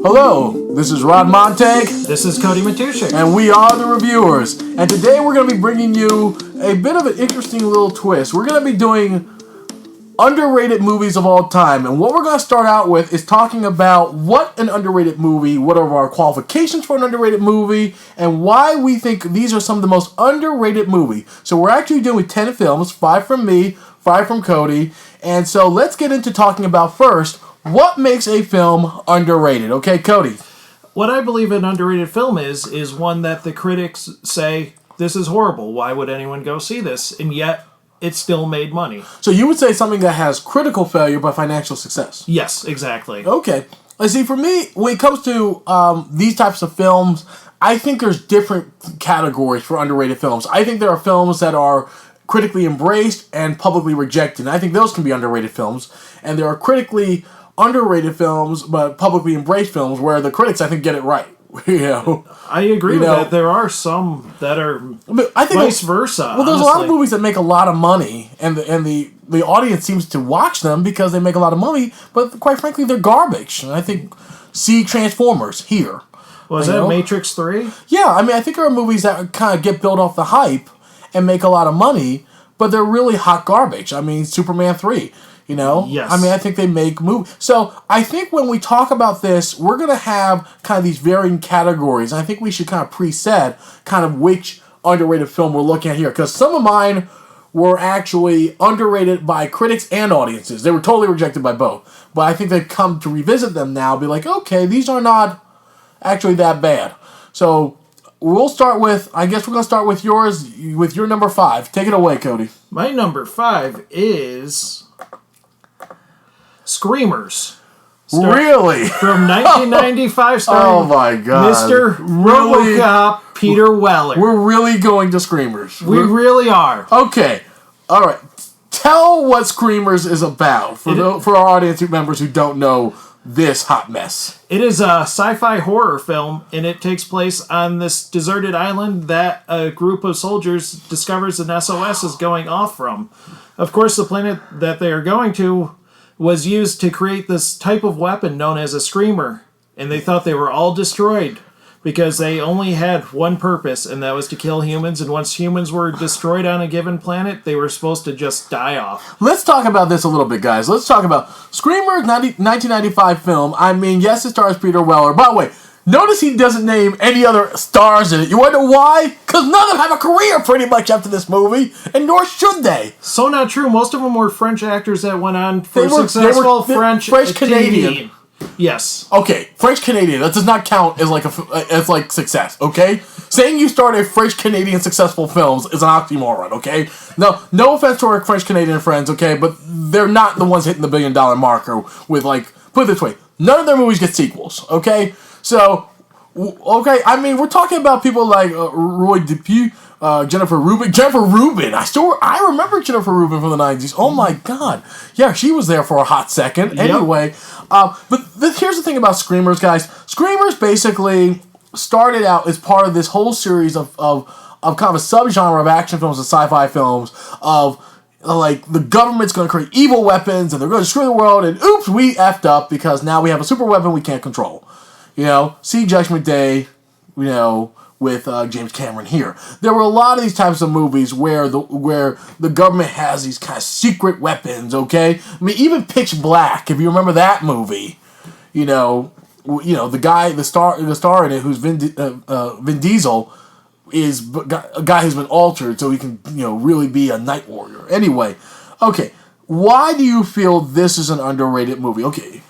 Hello, this is Rod Montag. This is Cody Matushik. And we are the Reviewers. And today we're going to be bringing you a bit of an interesting little twist. We're going to be doing underrated movies of all time. And what we're going to start out with is talking about what an underrated movie, what are our qualifications for an underrated movie, and why we think these are some of the most underrated movies. So we're actually doing 10 films, 5 from me, 5 from Cody. And so let's get into talking about first, what makes a film underrated? Okay, Cody. What I believe an underrated film is one that the critics say, this is horrible. Why would anyone go see this? And yet, it still made money. So you would say something that has critical failure but financial success? Yes, exactly. Okay. Let's see, for me, when it comes to these types of films, I think there's different categories for underrated films. I think there are films that are critically embraced and publicly rejected. And I think those can be underrated films. And there are critically underrated films but publicly embraced films where the critics, I think, get it right. I agree with that. There are some that are vice versa. Well, there's a lot of movies that make a lot of money, and the audience seems to watch them because they make a lot of money, but quite frankly, they're garbage. And I think, see Transformers here. Was that Matrix 3? Yeah, I mean, I think there are movies that kind of get built off the hype and make a lot of money, but they're really hot garbage. I mean, Superman 3. Yes. I mean, I think they make movies. So I think when we talk about this, we're going to have kind of these varying categories. I think we should kind of preset kind of which underrated film we're looking at here. Because some of mine were actually underrated by critics and audiences. They were totally rejected by both. But I think they've come to revisit them now, be like, okay, these are not actually that bad. So we'll start with, I guess we're going to start with yours, with your number 5. Take it away, Cody. My number 5 is Screamers. Really? From 1995, starring oh my God. Mr. RoboCop Peter Weller. We're really going to Screamers. We really are. Okay. All right. Tell what Screamers is about for our audience members who don't know this hot mess. It is a sci-fi horror film, and it takes place on this deserted island that a group of soldiers discovers an SOS is going off from. Of course, the planet that they are going to was used to create this type of weapon known as a screamer. And they thought they were all destroyed because they only had one purpose, and that was to kill humans. And once humans were destroyed on a given planet, they were supposed to just die off. Let's talk about this a little bit, guys. Let's talk about Screamer, 1995 film. I mean, yes, it stars Peter Weller. By the way, notice he doesn't name any other stars in it. You wonder why? Because none of them have a career pretty much after this movie, and nor should they. So not true. Most of them were French actors that went on for successful French Canadian. Yes. Okay, French Canadian. That does not count as like success. Okay, saying you started French Canadian successful films is an oxymoron. Okay, no offense to our French Canadian friends. Okay, but they're not the ones hitting the $1 billion marker with, like, put it this way, none of their movies get sequels. Okay. So, okay, I mean, we're talking about people like Roy Dupuis, Jennifer Rubin. I remember Jennifer Rubin from the 90s. Oh my God. Yeah, she was there for a hot second. Yep. Anyway, here's the thing about Screamers, guys. Screamers basically started out as part of this whole series of kind of a subgenre of action films and sci-fi films of, like, the government's going to create evil weapons and they're going to destroy the world, and oops, we effed up because now we have a super weapon we can't control. See Judgment Day, with James Cameron here. There were a lot of these types of movies where the government has these kind of secret weapons, okay? I mean, even Pitch Black, if you remember that movie, the star in it, who's Vin Diesel, is a guy who's been altered so he can, really be a night warrior. Anyway, okay, why do you feel this is an underrated movie? Okay.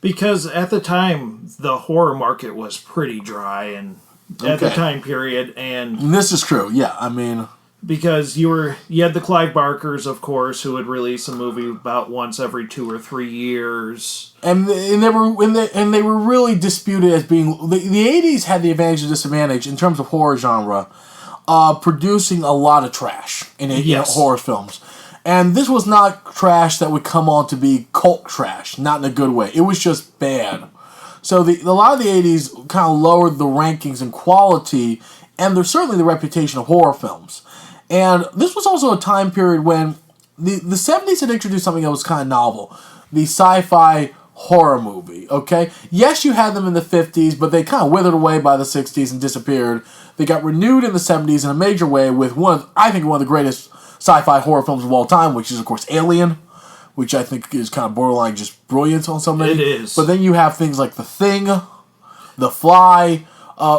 Because at the time, the horror market was pretty dry, and at the time period, and this is true. Yeah, I mean, because you had the Clive Barkers, of course, who would release a movie about once every 2 or 3 years, and they were really disputed as being the 80s had the advantage and disadvantage in terms of horror genre, producing a lot of trash in horror films. And this was not trash that would come on to be cult trash, not in a good way. It was just bad. So a lot of the 80s kind of lowered the rankings and quality, and there's certainly the reputation of horror films. And this was also a time period when the 70s had introduced something that was kind of novel. The sci-fi horror movie, okay? Yes, you had them in the 50s, but they kind of withered away by the 60s and disappeared. They got renewed in the 70s in a major way with I think one of the greatest sci-fi horror films of all time, which is, of course, Alien, which I think is kind of borderline just brilliant on some level. It is. But then you have things like The Thing, The Fly,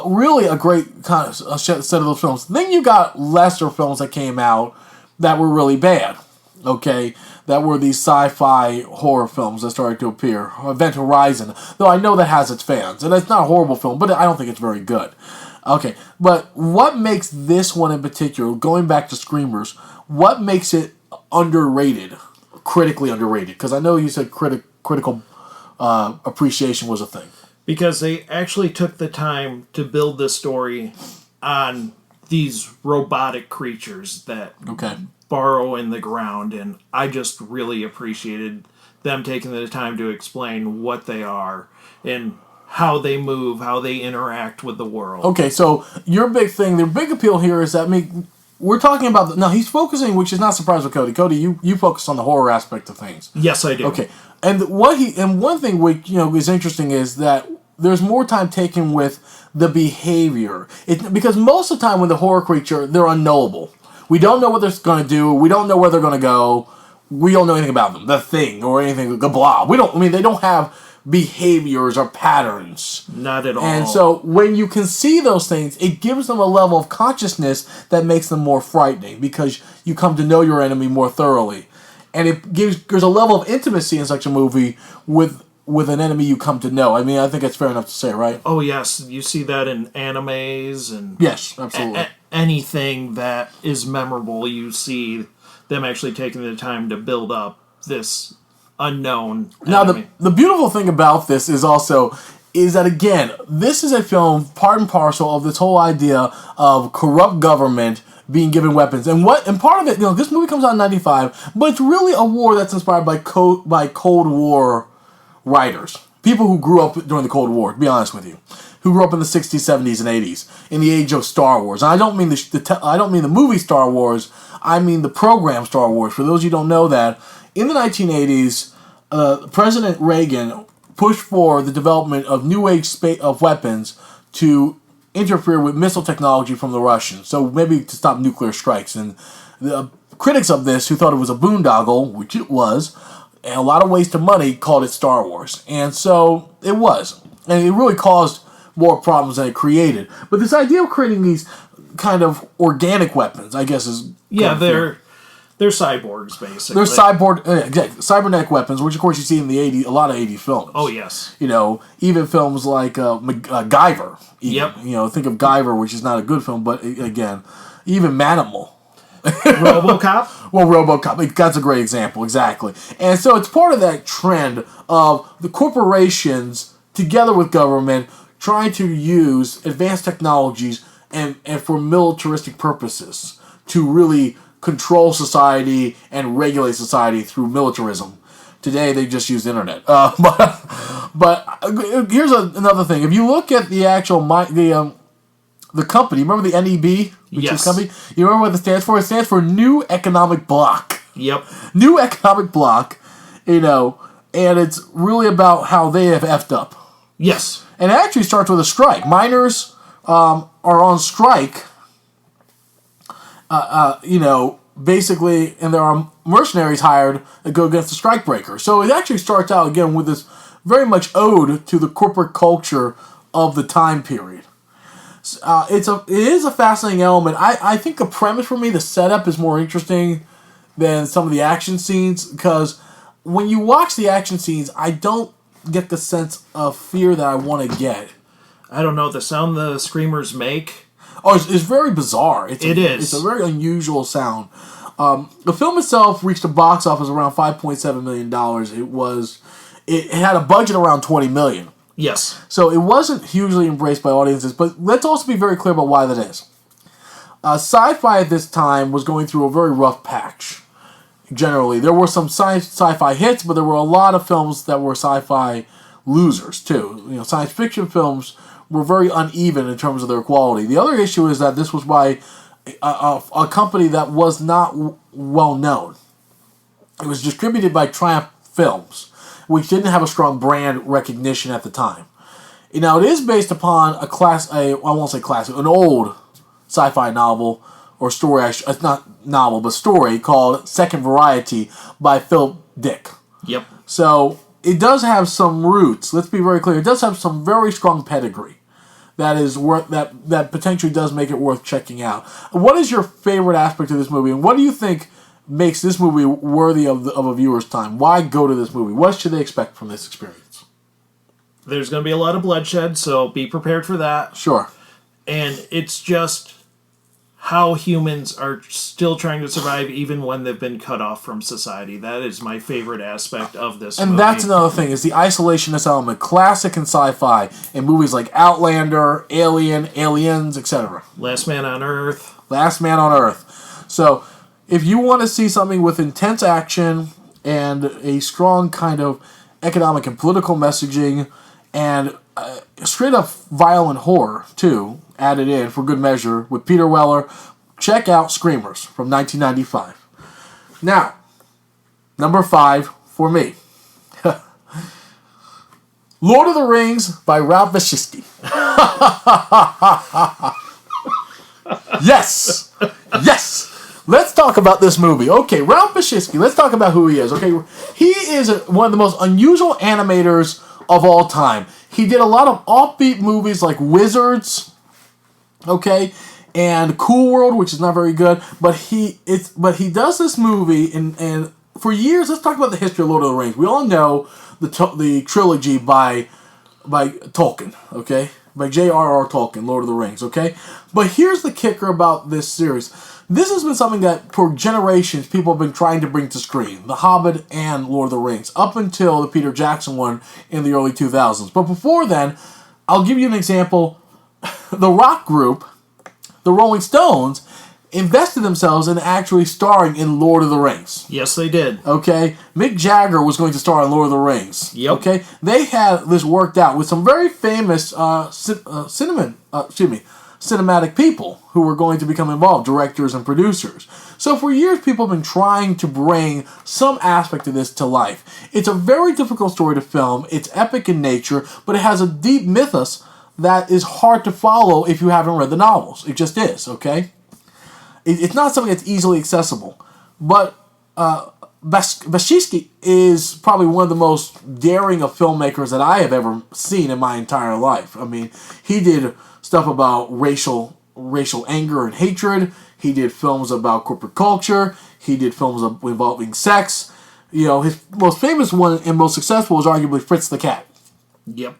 really a great kind of set of those films. Then you got lesser films that came out that were really bad, okay? That were these sci-fi horror films that started to appear. Event Horizon, though I know that has its fans. And it's not a horrible film, but I don't think it's very good. Okay, but what makes this one in particular, going back to Screamers, what makes it underrated, critically underrated? Because I know you said critical appreciation was a thing. Because they actually took the time to build this story on these robotic creatures that burrow in the ground, and I just really appreciated them taking the time to explain what they are and how they move, how they interact with the world. Okay, so your big thing, the big appeal here is that we're talking about now he's focusing, which is not surprising with Cody. Cody, you focus on the horror aspect of things. Yes, I do. Okay, and one thing which is interesting is that there's more time taken with the behavior. Because most of the time when the horror creature, they're unknowable. We don't know what they're going to do. We don't know where they're going to go. We don't know anything about them. The Thing or anything, the Blob. They don't have behaviors or patterns. Not at all. And so when you can see those things, it gives them a level of consciousness that makes them more frightening because you come to know your enemy more thoroughly. And there's a level of intimacy in such a movie with an enemy you come to know. I think that's fair enough to say, right? Oh, yes. You see that in animes and... Yes, absolutely. Anything that is memorable, you see them actually taking the time to build up this unknown enemy. Now, the beautiful thing about this is that, again, this is a film part and parcel of this whole idea of corrupt government being given weapons. And part of it, this movie comes out in 1995, but it's really a war that's inspired by Cold War writers. People who grew up during the Cold War, to be honest with you. Who grew up in the 60s, 70s, and 80s, in the age of Star Wars. And I don't mean the movie Star Wars, I mean the program Star Wars. For those of you who don't know that, in the 1980s, President Reagan pushed for the development of new age of weapons to interfere with missile technology from the Russians. So maybe to stop nuclear strikes. And the critics of this, who thought it was a boondoggle, which it was, and a lot of waste of money, called it Star Wars. And so it was. And it really caused more problems than it created. But this idea of creating these kind of organic weapons, I guess, is... Yeah, they're cyborgs, basically. They're cybernetic weapons, which, of course, you see in a lot of 80s films. Oh, yes. Even films like Guyver. Yep. Think of Guyver, which is not a good film, but, again, even Manimal. RoboCop? Well, RoboCop, that's a great example, exactly. And so it's part of that trend of the corporations, together with government, trying to use advanced technologies and for militaristic purposes to really control society and regulate society through militarism. Today, they just use the internet. But here's another thing. If you look at the actual the company, remember the NEB? Yes. Company? You remember what it stands for? It stands for New Economic Bloc. Yep. New Economic Bloc, and it's really about how they have effed up. Yes. And it actually starts with a strike. Miners are on strike, basically, and there are mercenaries hired that go against the strike breaker. So it actually starts out, again, with this very much ode to the corporate culture of the time period. It is a fascinating element. I think the premise for me, the setup, is more interesting than some of the action scenes, because when you watch the action scenes, I don't get the sense of fear that I want to get. I don't know, the sound the screamers make. Oh, it's very bizarre. It is. It's a very unusual sound. The film itself reached a box office around $5.7 million. It had a budget around $20 million. Yes. So it wasn't hugely embraced by audiences, but let's also be very clear about why that is. Sci-fi at this time was going through a very rough patch. Generally, there were some sci-fi hits, but there were a lot of films that were sci-fi losers too. Science fiction films were very uneven in terms of their quality. The other issue is that this was by a company that was not well known. It was distributed by Triumph Films, which didn't have a strong brand recognition at the time. Now, it is based upon I won't say classic, an old sci-fi novel or story. It's not novel, but story called Second Variety by Philip Dick. Yep. So it does have some roots. Let's be very clear. It does have some very strong pedigree. That is worth that potentially does make it worth checking out. What is your favorite aspect of this movie, and what do you think makes this movie worthy of a viewer's time? Why go to this movie? What should they expect from this experience? There's going to be a lot of bloodshed, so be prepared for that. Sure. And it's just how humans are still trying to survive even when they've been cut off from society. That is my favorite aspect of this movie. And that's another thing, is the isolationist element, classic in sci-fi, in movies like Outlander, Alien, Aliens, etc. Last Man on Earth. Last Man on Earth. So, if you want to see something with intense action and a strong kind of economic and political messaging and straight up violent horror, too, added in for good measure with Peter Weller, check out Screamers from 1995. Now, number 5 for me. Lord of the Rings by Ralph Bakshi. Yes! Yes! Let's talk about this movie. Okay, Ralph Bakshi, let's talk about who he is. Okay, he is one of the most unusual animators of all time. He did a lot of offbeat movies like Wizards, okay, and Cool World, which is not very good, but he does this movie and for years. Let's talk about the history of Lord of the Rings. We all know the trilogy by Tolkien, okay, by J.R.R. Tolkien, Lord of the Rings, okay. But here's the kicker about this series. This has been something that for generations people have been trying to bring to screen, The Hobbit and Lord of the Rings, up until the Peter Jackson one in the early 2000s. But before then, I'll give you an example. The rock group, the Rolling Stones, invested themselves in actually starring in Lord of the Rings. Yes, they did. Okay? Mick Jagger was going to star in Lord of the Rings. Yep. Okay? They had this worked out with some very famous cinematic people who were going to become involved, directors and producers. So for years, people have been trying to bring some aspect of this to life. It's a very difficult story to film. It's epic in nature, but it has a deep mythos that is hard to follow if you haven't read the novels. It just is, okay? It's not something that's easily accessible. But Bakshi is probably one of the most daring of filmmakers that I have ever seen in my entire life. I mean, he did stuff about racial anger and hatred. He did films about corporate culture. He did films involving sex. You know, his most famous one and most successful was arguably Fritz the Cat. Yep.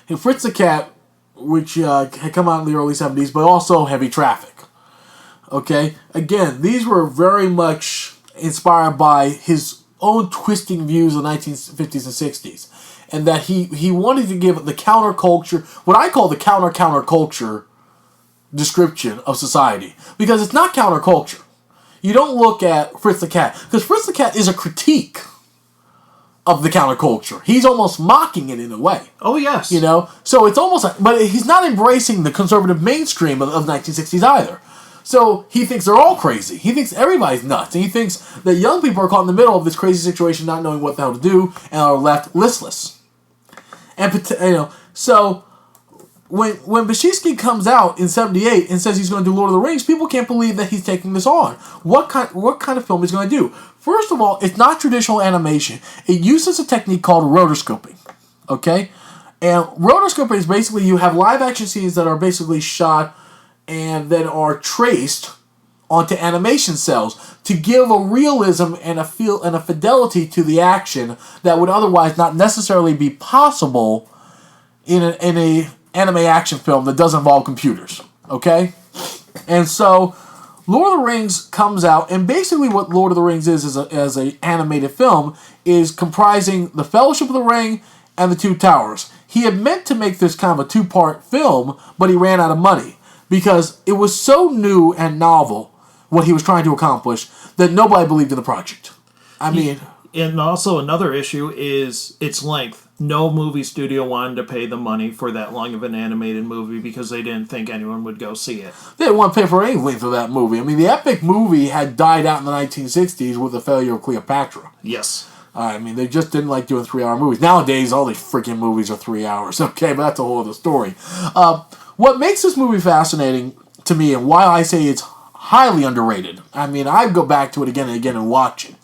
And Fritz the Cat, which had come out in the early 70s, but also Heavy Traffic. Okay? Again, these were very much inspired by his own twisting views of the 1950s and 60s. And that he wanted to give the counterculture, what I call the counterculture description of society. Because it's not counterculture. You don't look at Fritz the Cat. Because Fritz the Cat is a critique of the counterculture. He's almost mocking it in a way. Oh, yes. You know? So it's almost like, but he's not embracing the conservative mainstream of 1960s either. So he thinks they're all crazy. He thinks everybody's nuts. And he thinks that young people are caught in the middle of this crazy situation, not knowing what the hell to do, and are left listless. And, you know, so when Bakshi comes out in 78 and says he's going to do Lord of the Rings, people can't believe that he's taking this on. What kind of film is he going to do? First of all, it's not traditional animation. It uses a technique called rotoscoping. Okay? And rotoscoping is basically you have live action scenes that are basically shot and then are traced onto animation cells to give a realism and a feel and a fidelity to the action that would otherwise not necessarily be possible in a anime action film that does involve computers. Okay? And so Lord of the Rings comes out, and basically what Lord of the Rings is as a animated film is comprising the Fellowship of the Ring and the Two Towers. He had meant to make this kind of a two-part film, but he ran out of money because it was so new and novel what he was trying to accomplish that nobody believed in the project. I mean... And also another issue is its length. No movie studio wanted to pay the money for that long of an animated movie because they didn't think anyone would go see it. They didn't want to pay for any length of that movie. I mean, the epic movie had died out in the 1960s with the failure of Cleopatra. Yes. I mean, they just didn't like doing 3-hour movies. Nowadays, all these freaking movies are 3 hours. Okay, but that's a whole other story. What makes this movie fascinating to me, and why I say it's highly underrated, I mean, I go back to it again and again and watch it,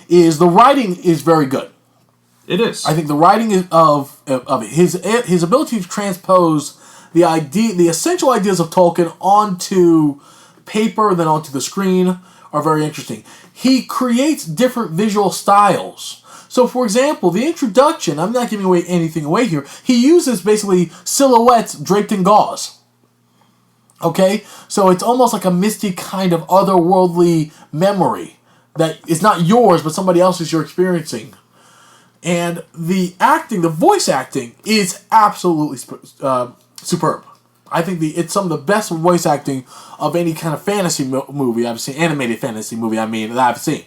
is the writing is very good. It is. I think the writing is of his ability to transpose the essential ideas of Tolkien onto paper, then onto the screen, are very interesting. He creates different visual styles. So, for example, the introduction, I'm not giving anything away here, he uses basically silhouettes draped in gauze. Okay? So it's almost like a misty kind of otherworldly memory that is not yours, but somebody else's you're experiencing. And the voice acting is absolutely superb. I think it's some of the best voice acting of any kind of fantasy movie I've seen, animated fantasy movie, that I've seen.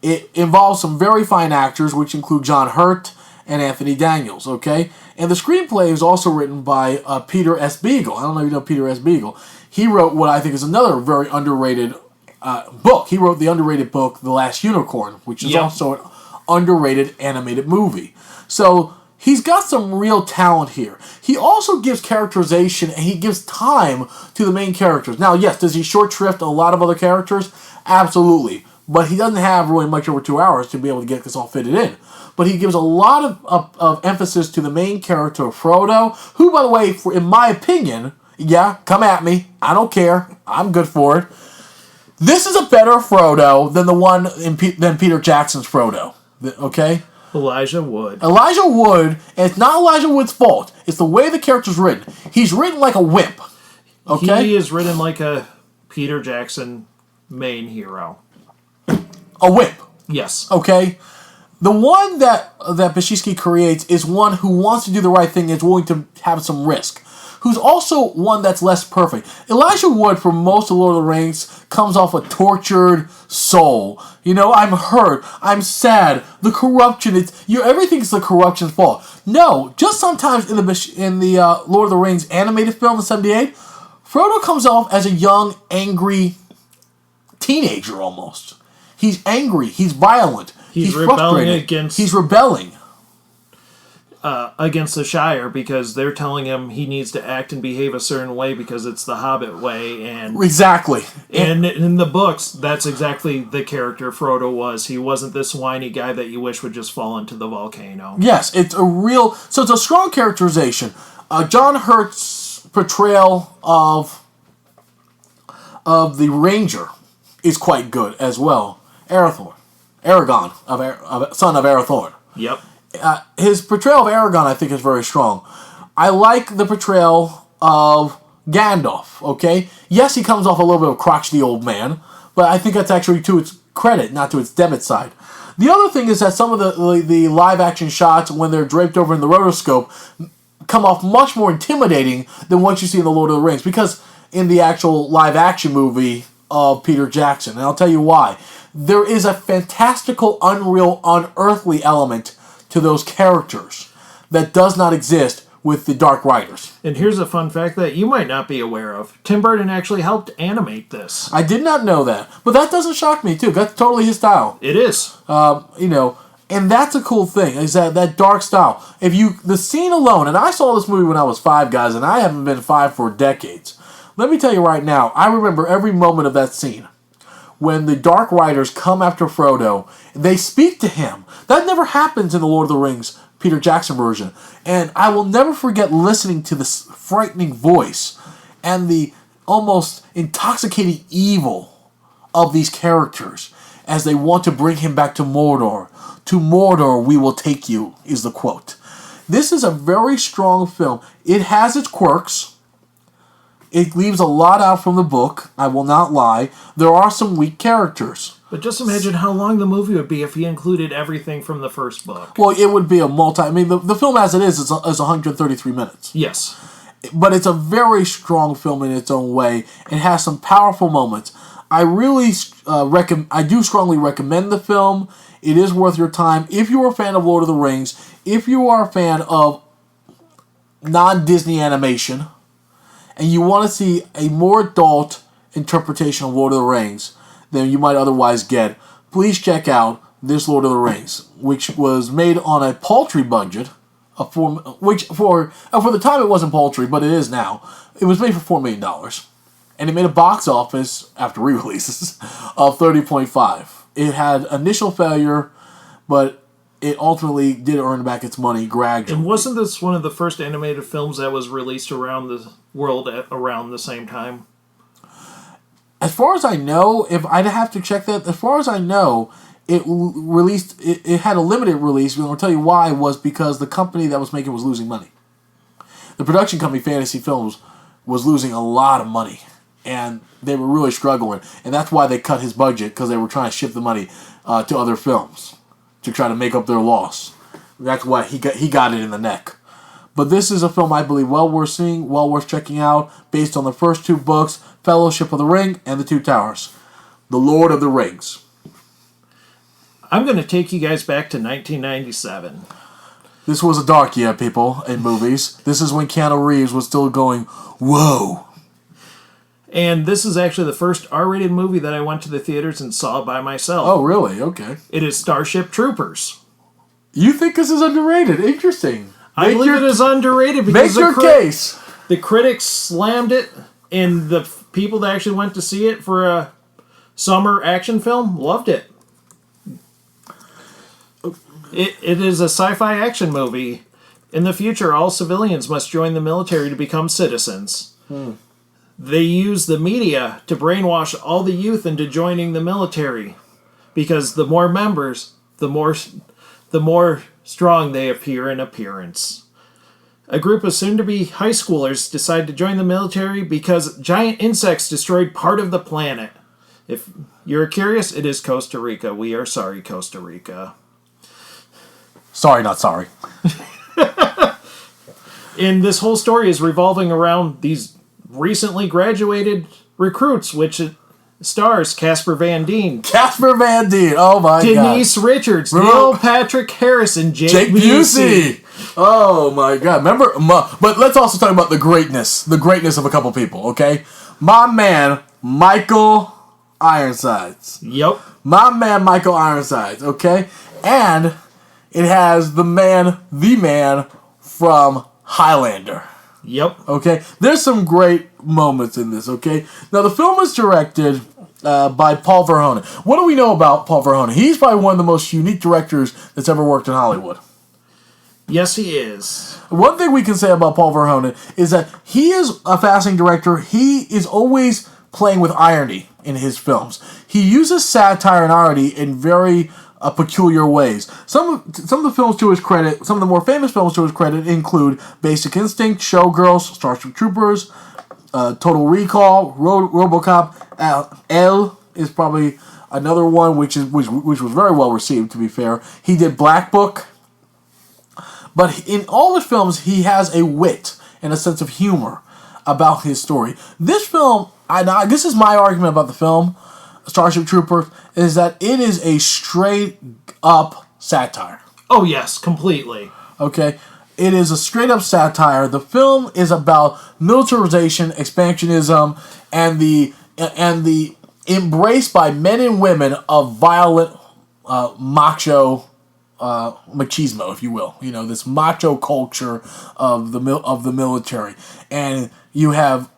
It involves some very fine actors, which include John Hurt and Anthony Daniels, okay? And the screenplay is also written by Peter S. Beagle. I don't know if you know Peter S. Beagle. He wrote what I think is another very underrated book. He wrote the underrated book, The Last Unicorn, which is also an underrated animated movie. So he's got some real talent here. He also gives characterization and he gives time to the main characters. Now, yes, does he short shrift a lot of other characters? Absolutely. But he doesn't have really much over 2 hours to be able to get this all fitted in. But he gives a lot of emphasis to the main character, Frodo, who, by the way, in my opinion, come at me. I don't care. I'm good for it. This is a better Frodo than the one than Peter Jackson's Frodo. Okay? Elijah Wood. And it's not Elijah Wood's fault. It's the way the character's written. He's written like a wimp. Okay? He is written like a Peter Jackson main hero. A wimp. Yes. Okay? The one that Pachitsky creates is one who wants to do the right thing and is willing to have some risk. Who's also one that's less perfect. Elijah Wood, for most of Lord of the Rings, comes off a tortured soul. I'm hurt. I'm sad. The corruption. Everything's the corruption's fault. No, just sometimes in the Lord of the Rings animated film in '78, Frodo comes off as a young, angry teenager almost. He's angry. He's violent. He's frustrated. He's rebelling against the Shire because they're telling him he needs to act and behave a certain way because it's the Hobbit way. And exactly. And in the books, that's exactly the character Frodo was. He wasn't this whiny guy that you wish would just fall into the volcano. Yes, it's a strong characterization. John Hurt's portrayal of the Ranger is quite good as well. Aragorn, son of Arathorn. Yep. His portrayal of Aragorn, I think, is very strong. I like the portrayal of Gandalf, okay? Yes, he comes off a little bit of a crotchety old man, but I think that's actually to its credit, not to its debit side. The other thing is that some of the live-action shots, when they're draped over in the rotoscope, come off much more intimidating than what you see in The Lord of the Rings, because in the actual live-action movie of Peter Jackson, and I'll tell you why. There is a fantastical, unreal, unearthly element to those characters that does not exist with the Dark Riders. And here's a fun fact that you might not be aware of. Tim Burton actually helped animate this. I did not know that. But that doesn't shock me, too. That's totally his style. It is. And that's a cool thing, is that dark style. The scene alone, and I saw this movie when I was 5, guys, and I haven't been 5 for decades. Let me tell you right now, I remember every moment of that scene. When the Dark Riders come after Frodo, they speak to him. That never happens in the Lord of the Rings Peter Jackson version. And I will never forget listening to this frightening voice and the almost intoxicating evil of these characters as they want to bring him back to Mordor. To Mordor we will take you, is the quote. This is a very strong film. It has its quirks. It leaves a lot out from the book, I will not lie. There are some weak characters. But just imagine how long the movie would be if he included everything from the first book. Well, it would be the film as it is 133 minutes. Yes. But it's a very strong film in its own way. It has some powerful moments. I really I do strongly recommend the film. It is worth your time. If you are a fan of Lord of the Rings, if you are a fan of non-Disney animation, and you want to see a more adult interpretation of Lord of the Rings than you might otherwise get, please check out this Lord of the Rings, which was made on a paltry budget, which for the time it wasn't paltry, but it is now. It was made for $4 million, and it made a box office after re-releases of 30.5. It had initial failure, but it ultimately did earn back its money gradually. And wasn't this one of the first animated films that was released around the world at around the same time? As far as I know, if I'd have to check that, as far as I know, it released. It had a limited release, and I'll tell you why. Was because the company that was making was losing money. The production company, Fantasy Films, was losing a lot of money, and they were really struggling. And that's why they cut his budget, because they were trying to shift the money to other films to try to make up their loss. That's why he got it in the neck. But this is a film I believe well worth seeing, well worth checking out, based on the first two books, Fellowship of the Ring and The Two Towers. The Lord of the Rings. I'm going to take you guys back to 1997. This was a dark year, people, in movies. This is when Keanu Reeves was still going, whoa. And this is actually the first R-rated movie that I went to the theaters and saw by myself. Oh, really? Okay. It is Starship Troopers. You think this is underrated? Interesting. I believe it is underrated because make your case. The critics slammed it, and the people that actually went to see it for a summer action film loved it. It is a sci-fi action movie. In the future, all civilians must join the military to become citizens. They use the media to brainwash all the youth into joining the military, because the more members, the more strong they appear in appearance. A group of soon-to-be high schoolers decide to join the military because giant insects destroyed part of the planet. If you're curious, it is Costa Rica. We are sorry, Costa Rica. Sorry, not sorry. And this whole story is revolving around these recently graduated recruits, which stars Casper Van Dien. Casper Van Dien, oh my god. Denise Richards, Neil Patrick Harris, and Jake Busey. Oh my god. Remember, but let's also talk about the greatness of a couple people, okay? My man, Michael Ironsides. Yep. My man, Michael Ironsides, okay? And it has the man from Highlander. Yep. Okay? There's some great moments in this, okay? Now, the film was directed by Paul Verhoeven. What do we know about Paul Verhoeven? He's probably one of the most unique directors that's ever worked in Hollywood. Yes, he is. One thing we can say about Paul Verhoeven is that he is a fascinating director. He is always playing with irony in his films. He uses satire and irony in very peculiar ways. Some of the films to his credit, some of the more famous films to his credit include Basic Instinct, Showgirls, Starship Troopers, Total Recall, RoboCop. Elle is probably another one which was very well received, to be fair. He did Black Book. But in all his films, he has a wit and a sense of humor about his story. This film, this is my argument about the film, Starship Troopers, is that it is a straight-up satire. Oh, yes, completely. Okay? It is a straight-up satire. The film is about militarization, expansionism, and the embrace by men and women of violent macho machismo, if you will. You know, this macho culture of the military. And you have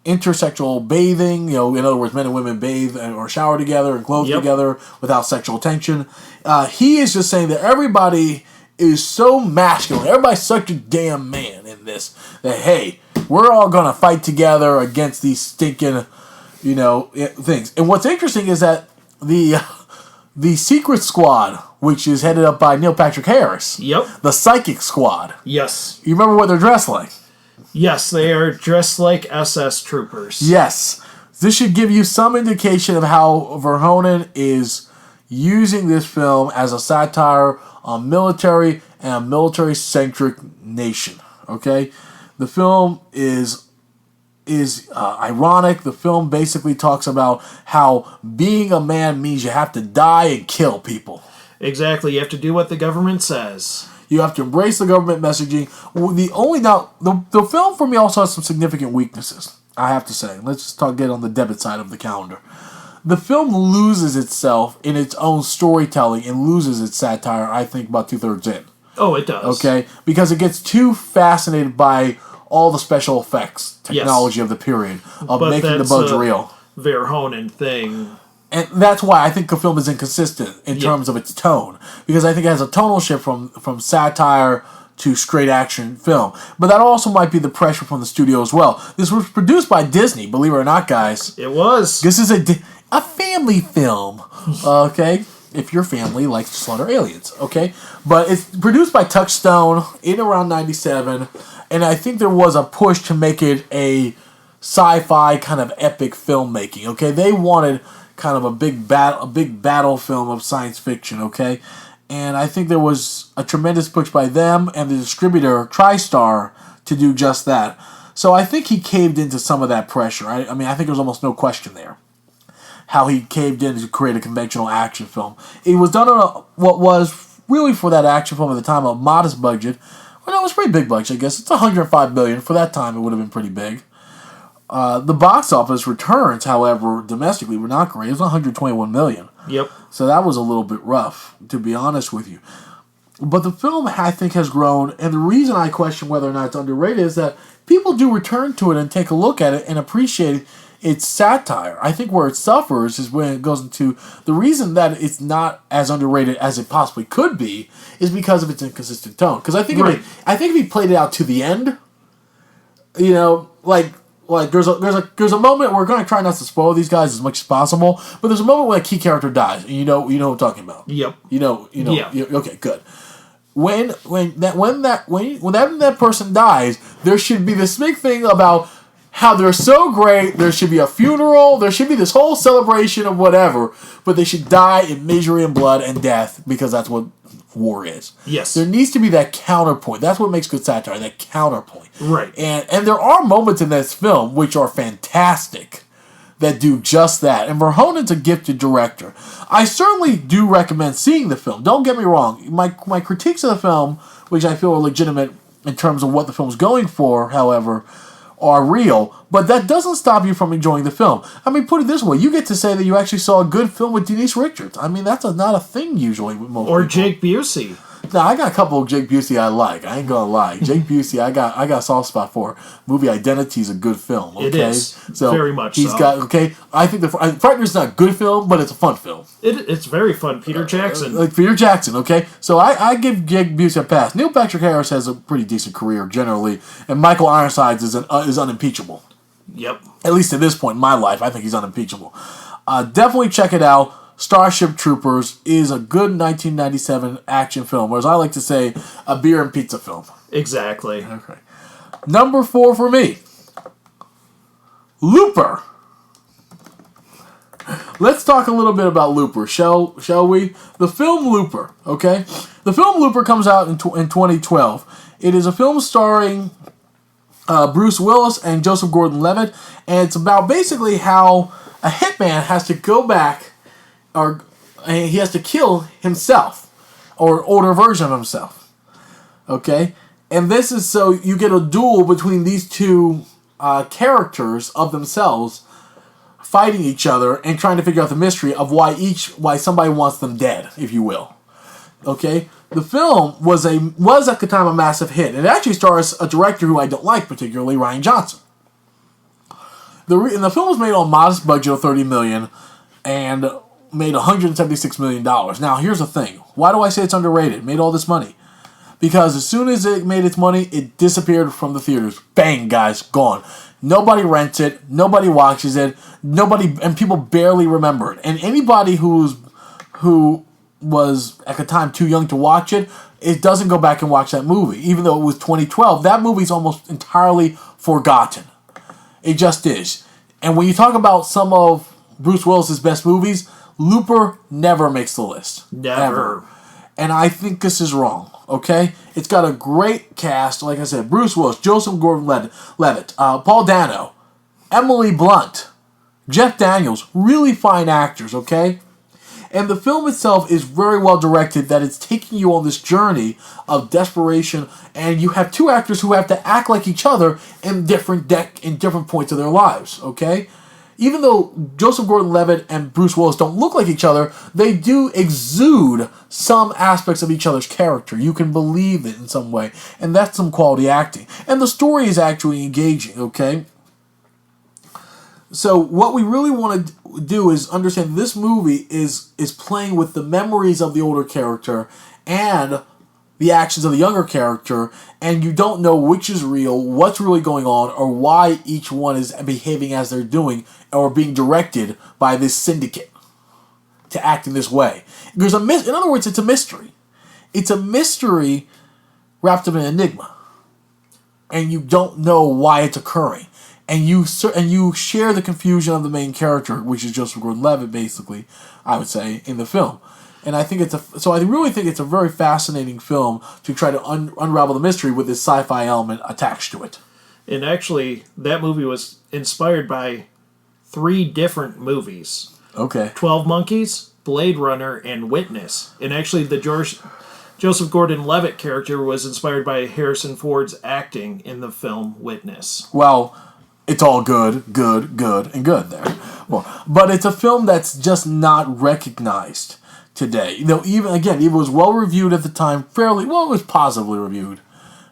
intersexual bathing, you know, in other words, men and women bathe or shower together and clothe together without sexual tension. He is just saying that everybody is so masculine. Everybody's such a damn man in this. That, hey, we're all going to fight together against these stinking, you know, things. And what's interesting is that the Secret Squad, which is headed up by Neil Patrick Harris. Yep. The Psychic Squad. Yes. You remember what they're dressed like? Yes, they are dressed like SS troopers. Yes. This should give you some indication of how Verhoeven is using this film as a satire on military and a military-centric nation. Okay? The film is ironic. The film basically talks about how being a man means you have to die and kill people. Exactly. You have to do what the government says. You have to embrace the government messaging. The film for me also has some significant weaknesses, I have to say. Let's just get on the debit side of the calendar. the film loses itself in its own storytelling and loses its satire, I think, about 2/3 in. Oh, it does. Okay? Because it gets too fascinated by all the special effects technology of the period, of But making the that's bugs a real. Verhoeven thing. And that's why I think the film is inconsistent in terms of its tone. Because I think it has a tonal shift from satire to straight action film. But that also might be the pressure from the studio as well. This was produced by Disney, believe it or not, guys. It was. This is a family film, okay? If your family likes to slaughter aliens, okay? But it's produced by Touchstone in around 97, and I think there was a push to make it a sci-fi kind of epic filmmaking, okay? They wanted kind of a big battle film of science fiction, okay? And I think there was a tremendous push by them and the distributor, TriStar, to do just that. So I think he caved into some of that pressure. I mean, I think there's almost no question there. How he caved in to create a conventional action film. It was done on what was really, for that action film at the time, a modest budget. Well, no, it was a pretty big budget, I guess. It's $105 million. For that time, it would have been pretty big. The box office returns, however, domestically were not great. It was $121 million. Yep. So that was a little bit rough, to be honest with you. But the film, I think, has grown, and the reason I question whether or not it's underrated is that people do return to it and take a look at it and appreciate its satire. I think where it suffers is when it goes into the reason that it's not as underrated as it possibly could be is because of its inconsistent tone. Because I think if he played it out to the end, you know, like there's a moment, we're going to try not to spoil these guys as much as possible, but there's a moment when a key character dies, and you know what I'm talking about. Yep. You know. Yeah. Okay, good. When that person dies, there should be this big thing about how they're so great. There should be a funeral. There should be this whole celebration of whatever, but they should die in misery and blood and death because that's what war is. Yes. There needs to be that counterpoint. That's what makes good satire, that counterpoint. Right. And there are moments in this film which are fantastic that do just that. And Verhoeven's a gifted director. I certainly do recommend seeing the film. Don't get me wrong. My critiques of the film, which I feel are legitimate in terms of what the film's going for, however, are real, but that doesn't stop you from enjoying the film. I mean, put it this way, you get to say that you actually saw a good film with Denise Richards. I mean, that's not a thing usually with most Or people. Jake Busey. Now, I got a couple of Jake Busey I like. I ain't gonna lie. Jake Busey, I got a soft spot for. Movie Identity is a good film. Okay? It is. Very much he's so. got, okay, I think Frightener's not a good film, but it's a fun film. It's very fun. Peter Jackson. Like Peter Jackson, okay? So I give Jake Busey a pass. Neil Patrick Harris has a pretty decent career generally, and Michael Ironsides is unimpeachable. Yep. At least at this point in my life, I think he's unimpeachable. Definitely check it out. Starship Troopers is a good 1997 action film, or as I like to say, a beer and pizza film. Exactly. Okay. Number 4 for me, Looper. Let's talk a little bit about Looper, shall we? The film Looper, okay? The film Looper comes out in 2012. It is a film starring Bruce Willis and Joseph Gordon-Levitt, and it's about basically how a hitman has to go back, or he has to kill himself, or an older version of himself. Okay? And this is so you get a duel between these two characters of themselves fighting each other and trying to figure out the mystery of why somebody wants them dead, if you will. Okay? The film was at the time a massive hit. It actually stars a director who I don't like particularly, Rian Johnson. The film was made on a modest budget of $30 million and made $176 million. Now, here's the thing. Why do I say it's underrated? It made all this money. Because as soon as it made its money, it disappeared from the theaters. Bang, guys, gone. Nobody rents it. Nobody watches it. And people barely remember it. And anybody who was at the time too young to watch it, it doesn't go back and watch that movie. Even though it was 2012, that movie's almost entirely forgotten. It just is. And when you talk about some of Bruce Willis's best movies, Looper never makes the list. Never. Ever. And I think this is wrong, okay? It's got a great cast, like I said, Bruce Willis, Joseph Gordon-Levitt, Paul Dano, Emily Blunt, Jeff Daniels, really fine actors, okay? And the film itself is very well directed, that it's taking you on this journey of desperation, and you have two actors who have to act like each other in different points of their lives, okay? even though Joseph Gordon-Levitt and Bruce Willis don't look like each other, they do exude some aspects of each other's character. You can believe it in some way, and that's some quality acting. And the story is actually engaging, okay? So what we really want to do is understand this movie is playing with the memories of the older character and the actions of the younger character, and you don't know which is real, what's really going on, or why each one is behaving as they're doing, or being directed by this syndicate to act in this way. In other words, it's a mystery. It's a mystery wrapped up in an enigma, and you don't know why it's occurring. And you share the confusion of the main character, which is Joseph Gordon-Levitt, basically, I would say, in the film. And I really think it's a very fascinating film to try to unravel the mystery with this sci-fi element attached to it. And actually, that movie was inspired by 3 different movies. Okay. 12 Monkeys, Blade Runner, and Witness. And actually, the Joseph Gordon-Levitt character was inspired by Harrison Ford's acting in the film Witness. Well, it's all good, and good there. Well, but it's a film that's just not recognized today. Even it was well reviewed at the time, it was positively reviewed.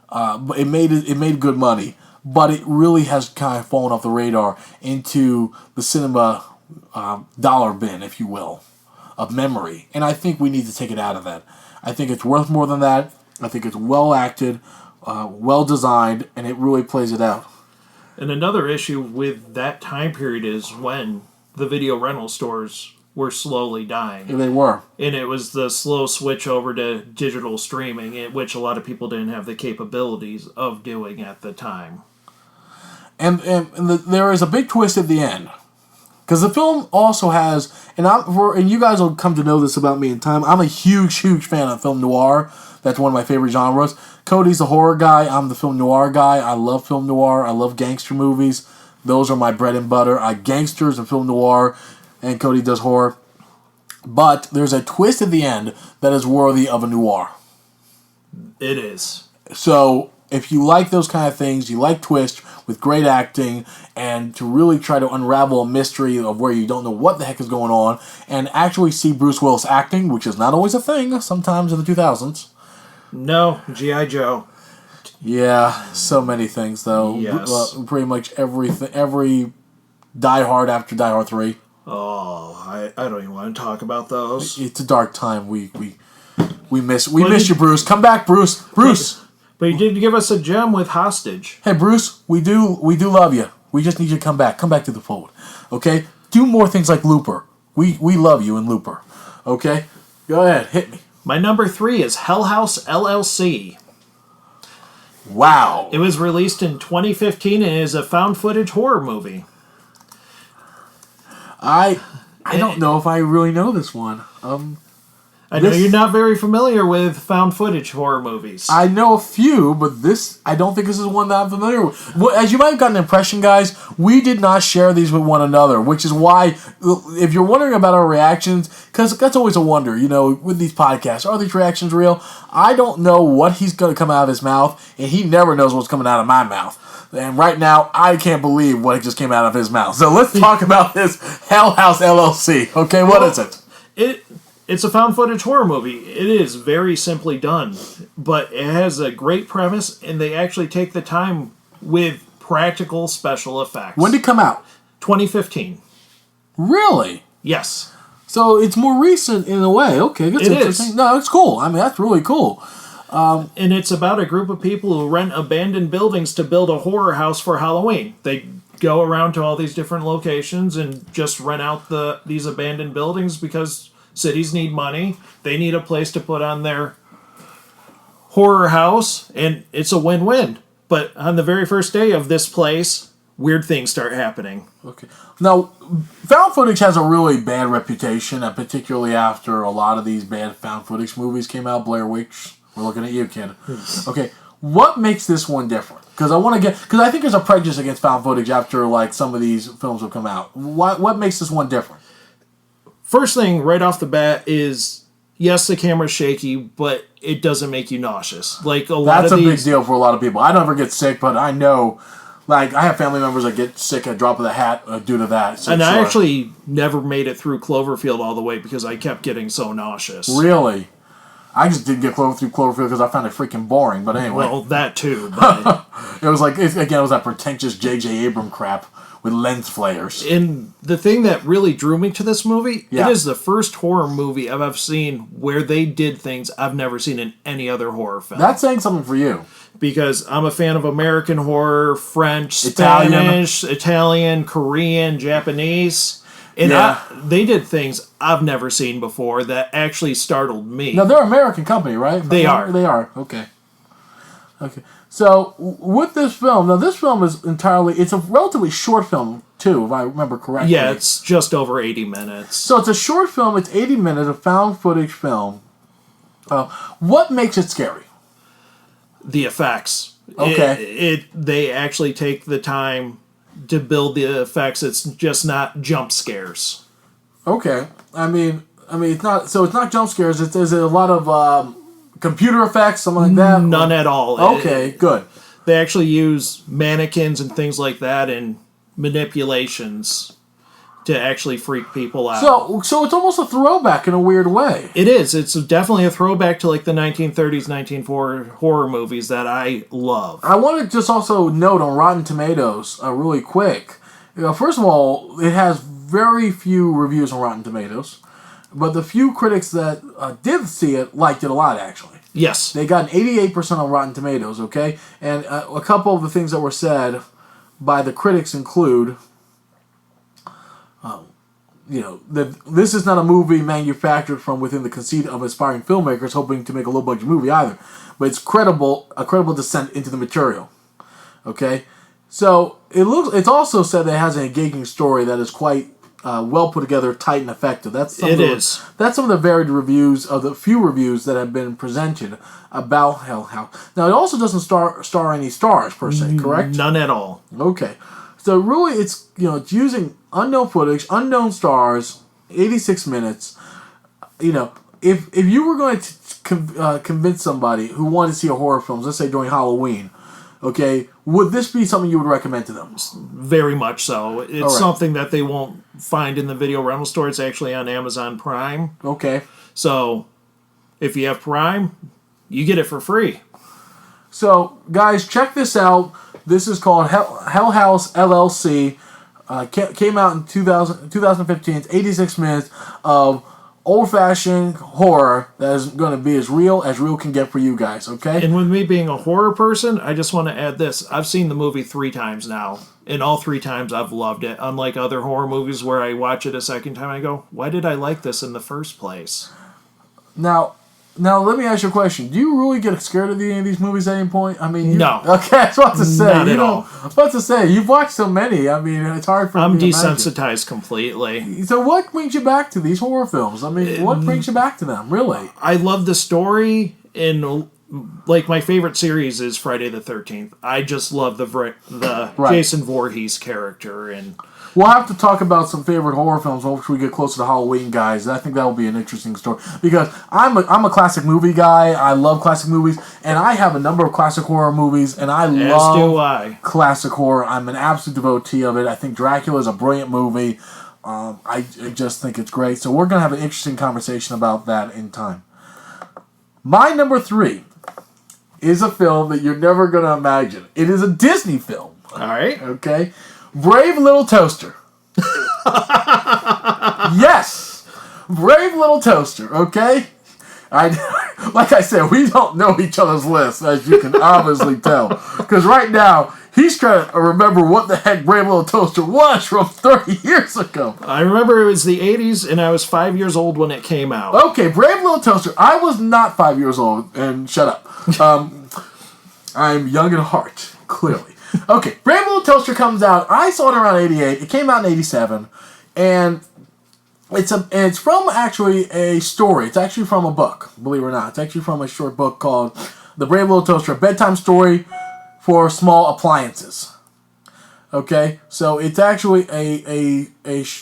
But it made good money. But it really has kind of fallen off the radar into the cinema dollar bin, if you will, of memory. And I think we need to take it out of that. I think it's worth more than that. I think it's well acted, well designed, and it really plays it out. And another issue with that time period is when the video rental stores were slowly dying. Yeah, they were. And it was the slow switch over to digital streaming, which a lot of people didn't have the capabilities of doing at the time. And there is a big twist at the end. Because the film also has, and you guys will come to know this about me in time, I'm a huge fan of film noir. That's one of my favorite genres. Cody's the horror guy. I'm the film noir guy. I love film noir. I love gangster movies. Those are my bread and butter. Gangsters and film noir, and Cody does horror. But there's a twist at the end that is worthy of a noir. It is. So if you like those kind of things, you like twists with great acting, and to really try to unravel a mystery of where you don't know what the heck is going on, and actually see Bruce Willis acting, which is not always a thing, sometimes in the 2000s. No, G.I. Joe. Yeah, so many things, though. Yes. Pretty much every Die Hard after Die Hard 3. Oh, I don't even want to talk about those. It's a dark time. We miss you, Bruce. Come back, Bruce. Bruce. But you did give us a gem with Hostage. Hey, Bruce, we do love you. We just need you to come back. Come back to the fold. Okay? Do more things like Looper. We love you in Looper. Okay? Go ahead. Hit me. My number 3 is Hell House LLC. Wow. It was released in 2015 and is a found footage horror movie. I don't know if I really know this one. I know you're not very familiar with found footage horror movies. I know a few, but I don't think this is one that I'm familiar with. Well, as you might have gotten an impression, guys, we did not share these with one another, which is why, if you're wondering about our reactions, because that's always a wonder, with these podcasts, are these reactions real? I don't know what he's going to come out of his mouth, and he never knows what's coming out of my mouth. And right now, I can't believe what just came out of his mouth. So let's talk about this Hell House LLC. Okay, what is it? It's a found footage horror movie. It is very simply done, but it has a great premise, and they actually take the time with practical special effects. When did it come out? 2015. Really? Yes. So it's more recent in a way. Okay, that's interesting. No, it's cool. I mean, that's really cool. And it's about a group of people who rent abandoned buildings to build a horror house for Halloween. They go around to all these different locations and just rent out these abandoned buildings because cities need money. They need a place to put on their horror house, and it's a win-win. But on the very first day of this place, weird things start happening. Okay. Now, found footage has a really bad reputation, and particularly after a lot of these bad found footage movies came out. Blair Witch, we're looking at you, kid. Okay, what makes this one different? Because I think there's a prejudice against found footage after some of these films have come out. What makes this one different? First thing right off the bat is, yes, the camera's shaky, but it doesn't make you nauseous. That's a big deal for a lot of people. I never get sick, but I know Like, I have family members that get sick at drop of the hat due to that. So And I sure. actually never made it through Cloverfield all the way because I kept getting so nauseous. Really? I just didn't get through Cloverfield because I found it freaking boring. But anyway. Well, that too. But It was like, again, it was that pretentious J.J. Abrams crap with lens flares. and the thing that really drew me to this movie, Yeah. it is the first horror movie I've seen where they did things I've never seen in any other horror film. That's saying something for you. Because I'm a fan of American horror, French, Italian. Spanish, Italian, Korean, Japanese. And Yeah. they did things I've never seen before that actually startled me. Now, they're an American company, right? They are. They are. Okay. Okay. So, with this film, now this film is it's a relatively short film, too, if I remember correctly. Yeah, it's just over 80 minutes. So, it's a short film, it's 80 minutes, a found footage film. What makes it scary? The effects. Okay. They actually take the time to build the effects. It's just not jump scares. Okay. I mean, it's not jump scares, there's a lot of computer effects, something like that? None at all. Okay, good. They actually use mannequins and things like that and manipulations to actually freak people out. So it's almost a throwback in a weird way. It is. It's definitely a throwback to like the 1930s, 1940s horror movies that I love. I want to just also note on Rotten Tomatoes, really quick. First of all, it has very few reviews on Rotten Tomatoes, but the few critics that did see it liked it a lot, actually. Yes. They got an 88% on Rotten Tomatoes, okay? And a couple of the things that were said by the critics include, that this is not a movie manufactured from within the conceit of aspiring filmmakers hoping to make a low-budget movie either, but it's a credible descent into the material, okay? So it's also said that it has an engaging story that is quite well put together, tight, and effective. That's some of the varied reviews of the few reviews that have been presented about Hell House. Now, it also doesn't star any stars per se, correct? None at all. Okay, so really, it's using unknown footage, unknown stars, 86 minutes. If you were going to convince somebody who wanted to see a horror film, let's say during Halloween, okay, would this be something you would recommend to them? Very much so. It's right. something that they won't find in the video rental store. It's actually on Amazon Prime. Okay. So, if you have Prime, you get it for free. So, guys, check this out. This is called Hell House LLC. Came out in 2015. It's 86 minutes of old-fashioned horror that is going to be as real can get for you guys, okay? And with me being a horror person, I just want to add this. I've seen the movie 3 times now, and all 3 times I've loved it. Unlike other horror movies where I watch it a second time and I go, why did I like this in the first place? Now, let me ask you a question. Do you really get scared of any of these movies at any point? I mean, no. Okay, I was about to say. Not at all. I was about to say, you've watched so many. I mean, it's hard for me to imagine. Desensitized completely. So what brings you back to these horror films? I mean, what brings you back to them, really? I love the story, and like my favorite series is Friday the 13th. I just love the Right. Jason Voorhees character, and We'll have to talk about some favorite horror films once we get closer to Halloween, guys. I think that will be an interesting story. Because I'm a classic movie guy. I love classic movies. And I have a number of classic horror movies. And I love classic horror. I'm an absolute devotee of it. I think Dracula is a brilliant movie. I just think it's great. So we're going to have an interesting conversation about that in time. My number 3 is a film that you're never going to imagine. It is a Disney film. all right. Okay? Brave Little Toaster. Yes! Brave Little Toaster, okay? Like I said, we don't know each other's lists, as you can obviously tell. Because right now, he's trying to remember what the heck Brave Little Toaster was from 30 years ago. I remember it was the 80s, and I was 5 years old when it came out. Okay, Brave Little Toaster. I was not 5 years old, and shut up. I'm young at heart, clearly. Okay, Brave Little Toaster comes out. I saw it around 88. It came out in 87. And it's from actually a story. It's actually from a book, believe it or not. It's actually from a short book called The Brave Little Toaster, a bedtime story for small appliances. Okay, so it's actually a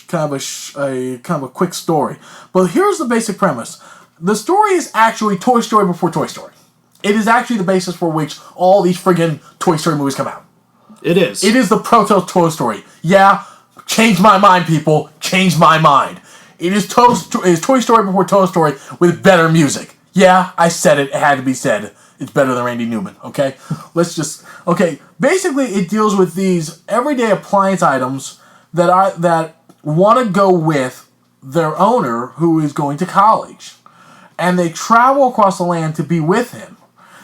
kind of a quick story. But here's the basic premise. The story is actually Toy Story before Toy Story. It is actually the basis for which all these friggin' Toy Story movies come out. It is. It is the proto Toy Story. Yeah, change my mind, people. Change my mind. It is Toy Story before Toy Story with better music. Yeah, I said it. It had to be said. It's better than Randy Newman, okay? Okay, basically it deals with these everyday appliance items that want to go with their owner who is going to college. And they travel across the land to be with him.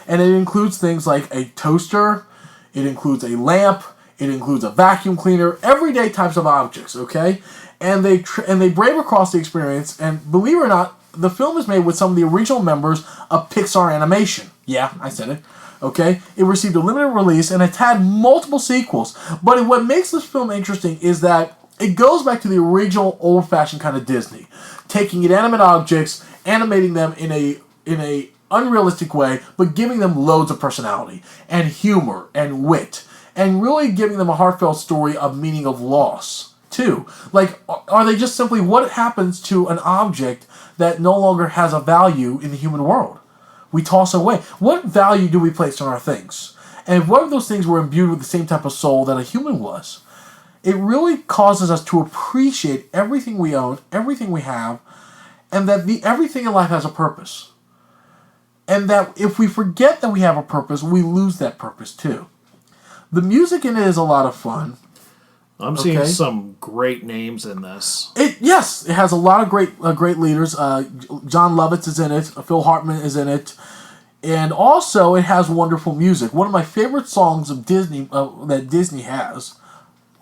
And it includes things like a toaster, it includes a lamp, it includes a vacuum cleaner, everyday types of objects, okay? And they brave across the experience, and believe it or not, the film is made with some of the original members of Pixar Animation. Yeah, I said it. Okay? It received a limited release, and it's had multiple sequels. But what makes this film interesting is that it goes back to the original old-fashioned kind of Disney. Taking inanimate objects, animating them in a unrealistic way, but giving them loads of personality, and humor, and wit. And really giving them a heartfelt story of meaning of loss, too. Like, are they just simply what happens to an object that no longer has a value in the human world? We toss away. What value do we place on our things? And if one of those things were imbued with the same type of soul that a human was, it really causes us to appreciate everything we own, everything we have, and that everything in life has a purpose. And that if we forget that we have a purpose, we lose that purpose too. The music in it is a lot of fun. I'm seeing some great names in this. Yes, it has a lot of great leaders. John Lovitz is in it. Phil Hartman is in it, and also it has wonderful music. One of my favorite songs of Disney that Disney has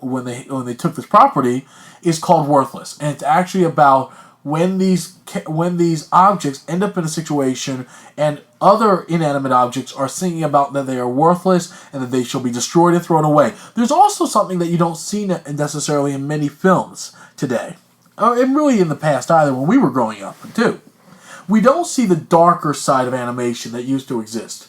when they took this property is called "Worthless," and it's actually about when these objects end up in a situation and other inanimate objects are singing about that they are worthless and that they shall be destroyed and thrown away. There's also something that you don't see necessarily in many films today, and really in the past either when we were growing up too. We don't see the darker side of animation that used to exist.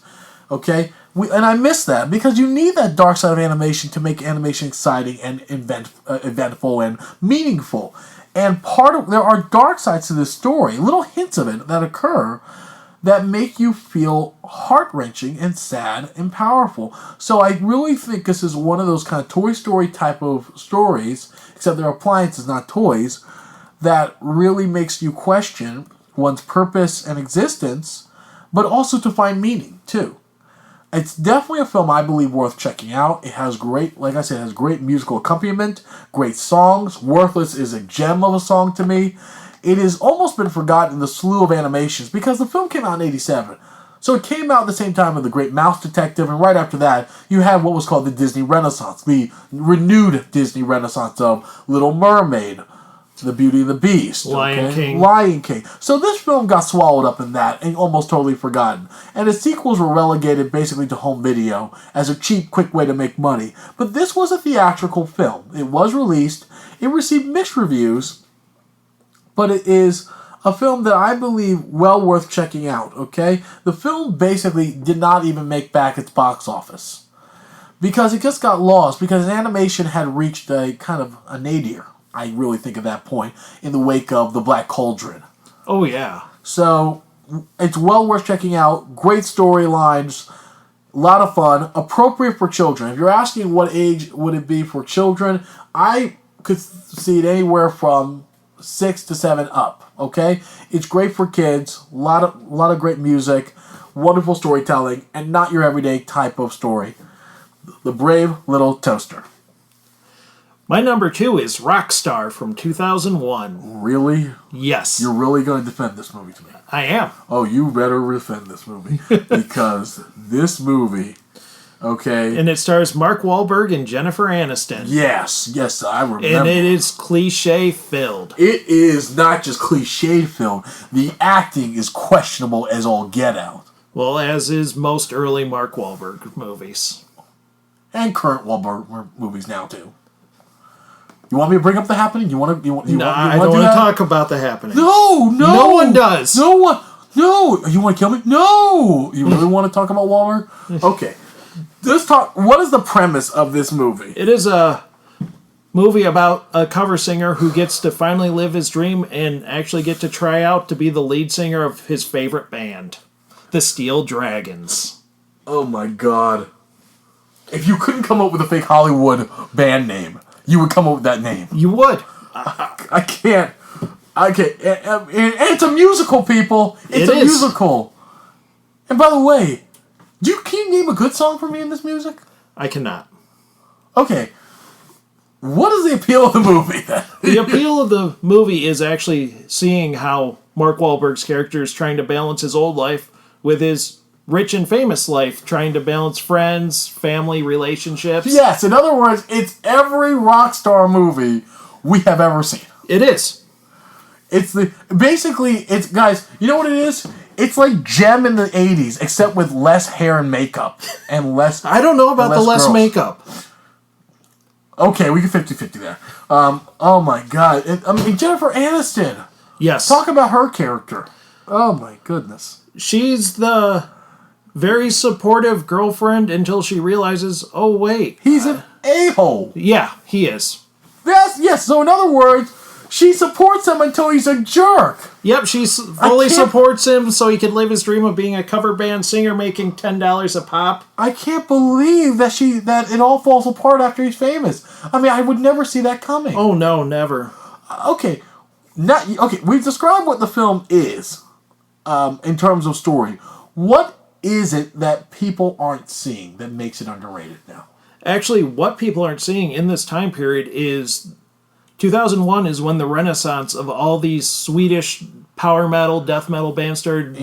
Okay? And I miss that because you need that dark side of animation to make animation exciting and eventful and meaningful. And there are dark sides to this story, little hints of it that occur that make you feel heart-wrenching and sad and powerful. So I really think this is one of those kind of Toy Story type of stories, except they're appliances, not toys, that really makes you question one's purpose and existence, but also to find meaning, too. It's definitely a film I believe worth checking out. It has great, like I said, it has great musical accompaniment, great songs. Worthless is a gem of a song to me. It has almost been forgotten in the slew of animations because the film came out in 1987. So it came out at the same time with The Great Mouse Detective, and right after that, you had what was called the Disney Renaissance, the renewed Disney Renaissance of Little Mermaid, The Beauty and the Beast, Lion King. So this film got swallowed up in that and almost totally forgotten. And its sequels were relegated basically to home video as a cheap, quick way to make money. But this was a theatrical film. It was released. It received mixed reviews. But it is a film that I believe well worth checking out, okay? The film basically did not even make back its box office. Because it just got lost. Because animation had reached a kind of a nadir. I really think at that point, in the wake of The Black Cauldron. Oh, yeah. So, it's well worth checking out. Great storylines. A lot of fun. Appropriate for children. If you're asking what age would it be for children, I could see it anywhere from 6 to 7 up. Okay? It's great for kids. A lot of great music. Wonderful storytelling. And not your everyday type of story. The Brave Little Toaster. My number 2 is Rockstar from 2001. Really? Yes. You're really going to defend this movie to me? I am. Oh, you better defend this movie. Because this movie, okay... And it stars Mark Wahlberg and Jennifer Aniston. Yes, I remember. And it is cliche-filled. It is not just cliche-filled. The acting is questionable as all get out. Well, as is most early Mark Wahlberg movies. And current Wahlberg movies now, too. You want me to bring up The Happening? I don't want to talk about The Happening. No! No one does. No one. No! You want to kill me? No! You really want to talk about Wahlberg? Okay. Let's talk. What is the premise of this movie? It is a movie about a cover singer who gets to finally live his dream and actually get to try out to be the lead singer of his favorite band, the Steel Dragons. Oh my god. If you couldn't come up with a fake Hollywood band name, you would come up with that name. You would. I can't. Okay, and it's a musical, people. It's a musical. And by the way, can you name a good song for me in this music? I cannot. Okay. What is the appeal of the movie then? The appeal of the movie is actually seeing how Mark Wahlberg's character is trying to balance his old life with his rich and famous life, trying to balance friends, family, relationships. Yes, in other words, it's every rock star movie we have ever seen. It is. It's guys, you know what it is? It's like Gem in the 80s, except with less hair and makeup. And less I don't know about the less girls. makeup. Okay, we can 50-50 there. Oh my god. Jennifer Aniston. Yes. Talk about her character. Oh my goodness. She's the very supportive girlfriend until she realizes, oh wait. He's an a-hole. Yeah, he is. Yes, so in other words, she supports him until he's a jerk. Yep, she fully supports him so he can live his dream of being a cover band singer making $10 a pop. I can't believe that it all falls apart after he's famous. I mean, I would never see that coming. Oh no, never. Okay. We've described what the film is in terms of story. What is it that people aren't seeing that makes it underrated now? Actually, what people aren't seeing in this time period is 2001 is when the renaissance of all these Swedish power metal, death metal bands started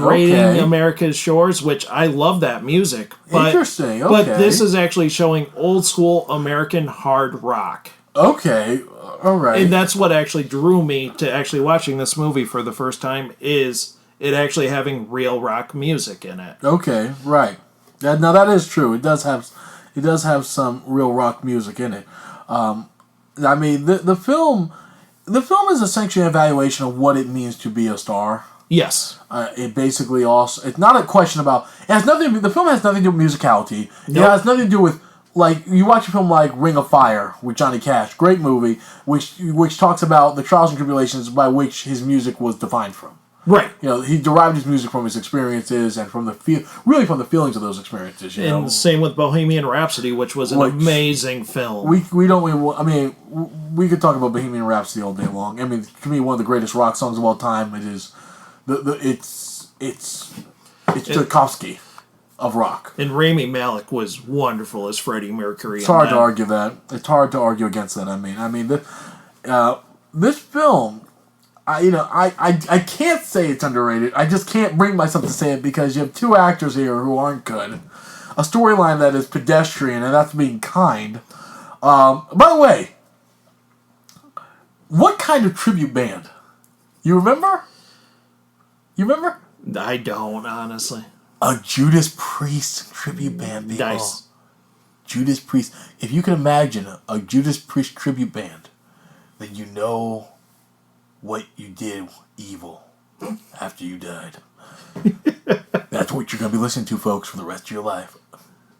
raiding America's shores, which I love that music. But, interesting, okay. But this is actually showing old school American hard rock. Okay, all right. And that's what actually drew me to actually watching this movie for the first time, is it actually having real rock music in it. Okay, right. Now that is true. It does have some real rock music in it. I mean, the film is essentially an evaluation of what it means to be a star. Yes. It basically also, it's not a question about, the film has nothing to do with musicality. Nope. It has nothing to do with, like, you watch a film like Ring of Fire with Johnny Cash, great movie, which talks about the trials and tribulations by which his music was defined from. Right. You know, he derived his music from his experiences and from the feelings of those experiences. And same with Bohemian Rhapsody, which was an amazing film. We could talk about Bohemian Rhapsody all day long. I mean, to me, one of the greatest rock songs of all time. It is it's Tchaikovsky of rock. And Rami Malek was wonderful as Freddie Mercury. It's hard to argue that. It's hard to argue against that. This film. I can't say it's underrated. I just can't bring myself to say it because you have two actors here who aren't good. A storyline that is pedestrian, and that's being kind. By the way, what kind of tribute band? You remember? I don't, honestly. A Judas Priest tribute band, people. Nice. Judas Priest. If you can imagine a Judas Priest tribute band, then you know what you did evil after you died. That's what you're going to be listening to, folks, for the rest of your life.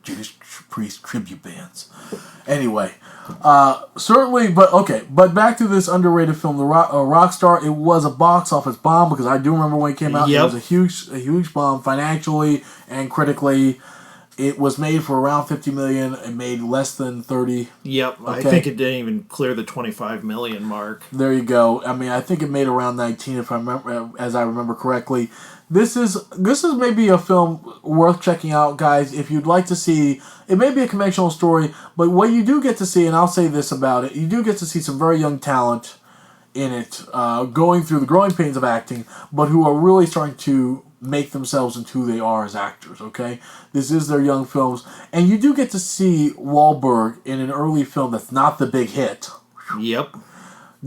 Judas Priest tribute bands. Anyway, certainly, but back to this underrated film, The Rockstar. It was a box office bomb because I do remember when it came out. Yep. It was a huge bomb financially and critically. It was made for around $50 million. It made less than 30. Yep, okay. I think it didn't even clear the $25 million mark. There you go. I mean, I think it made around 19, if I remember, as I remember correctly. This is maybe a film worth checking out, guys. If you'd like to see, it may be a conventional story, but what you do get to see, and I'll say this about it, you do get to see some very young talent in it, going through the growing pains of acting, but who are really starting to make themselves into who they are as actors, okay? This is their young films. And you do get to see Wahlberg in an early film that's not the big hit. Yep.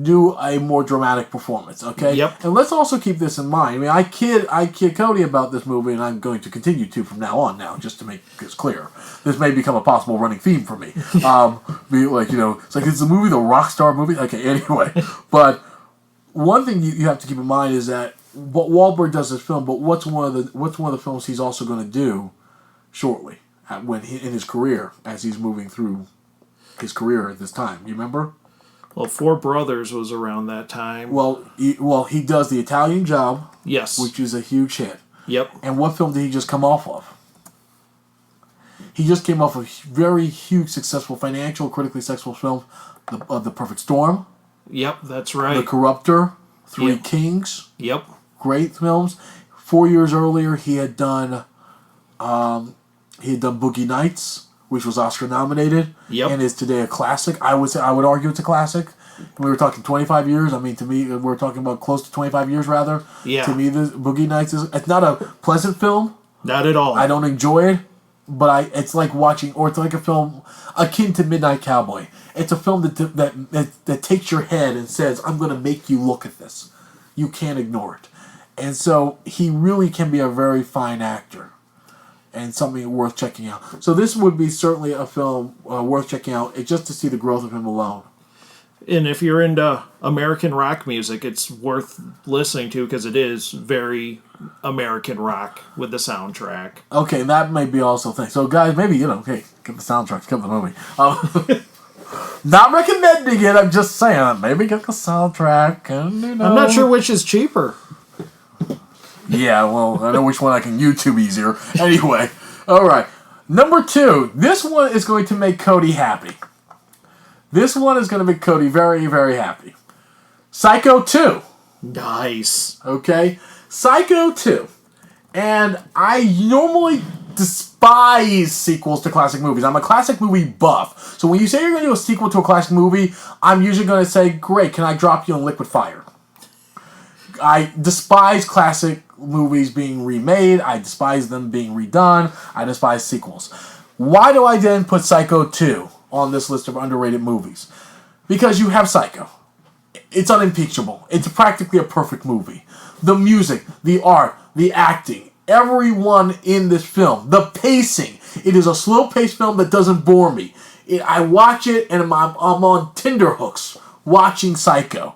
Do a more dramatic performance, okay? Yep. And let's also keep this in mind. I mean, I kid Cody about this movie, and I'm going to continue to from now on just to make this clear. This may become a possible running theme for me. It's like, it's a movie, the Rockstar movie? Okay, anyway. But one thing you have to keep in mind is that Wahlberg does this film, but what's one of the films he's also going to do shortly in his career as he's moving through his career at this time? You remember? Well, Four Brothers was around that time. Well, he does The Italian Job. Yes. Which is a huge hit. Yep. And what film did he just come off of? He just came off a very huge, successful, financial, critically successful film, The Perfect Storm, Yep, that's The right. Corruptor, Three Yep. Kings. Yep. Great films. 4 years earlier, he had done Boogie Nights, which was Oscar nominated, Yep. and is today a classic. I would argue it's a classic. We were talking 25 years. I mean, to me, we're talking about close to 25 years, rather. Yeah. To me, the Boogie Nights it's not a pleasant film. Not at all. I don't enjoy it, but it's like watching, or it's like a film akin to Midnight Cowboy. It's a film that takes your head and says, "I'm going to make you look at this. You can't ignore it." And so he really can be a very fine actor, and something worth checking out. So this would be certainly a film worth checking out, just to see the growth of him alone. And if you're into American rock music, it's worth listening to because it is very American rock with the soundtrack. Okay, that may be also a thing. So guys, maybe, hey, get the soundtrack, get the movie. Not recommending it, I'm just saying, maybe get the soundtrack. And, I'm not sure which is cheaper. Yeah, well, I know which one I can YouTube easier. Anyway, alright. Number 2, this one is going to make Cody happy. This one is going to make Cody very, very happy. Psycho 2. Nice. Okay? Psycho 2. And I normally despise sequels to classic movies. I'm a classic movie buff. So when you say you're going to do a sequel to a classic movie, I'm usually going to say, great, can I drop you in liquid fire? I despise classic movies being remade. I despise them being redone. I despise sequels. Why do I then put Psycho 2 on this list of underrated movies? Because you have Psycho. It's unimpeachable. It's practically a perfect movie. The music, the art, the acting, everyone in this film, the pacing. It is a slow-paced film that doesn't bore me. I watch it and I'm on tenterhooks watching Psycho.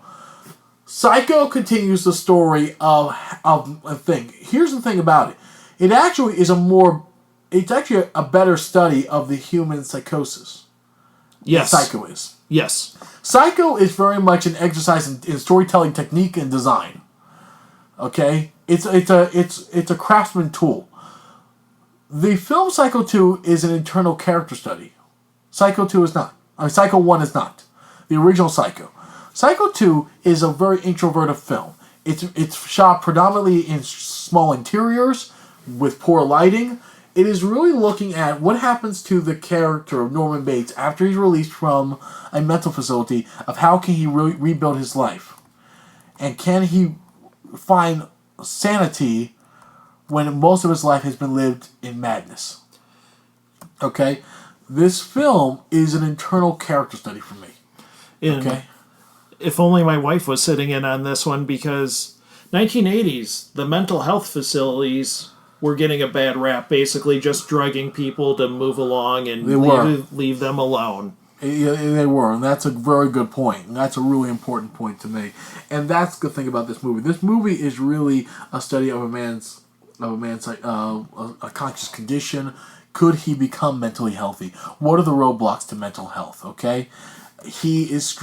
Psycho continues the story of a thing. Here's the thing about it. It actually is it's actually a better study of the human psychosis. Yes. Psycho is. Yes. Psycho is very much an exercise in storytelling technique and design. Okay? It's a craftsman tool. The film Psycho 2 is an internal character study. Psycho 2 is not. Psycho 1 is not. The original Psycho. Psycho 2 is a very introverted film. It's shot predominantly in small interiors with poor lighting. It is really looking at what happens to the character of Norman Bates after he's released from a mental facility, of how can he rebuild his life. And can he find sanity when most of his life has been lived in madness. Okay? This film is an internal character study for me. And Okay? if only my wife was sitting in on this one, because 1980s, the mental health facilities were getting a bad rap, basically just drugging people to move along and leave them alone. Yeah, they were, and that's a very good point. And that's a really important point to me. And that's the thing about this movie. This movie is really a study of a man's a conscious condition. Could he become mentally healthy? What are the roadblocks to mental health? Okay, it's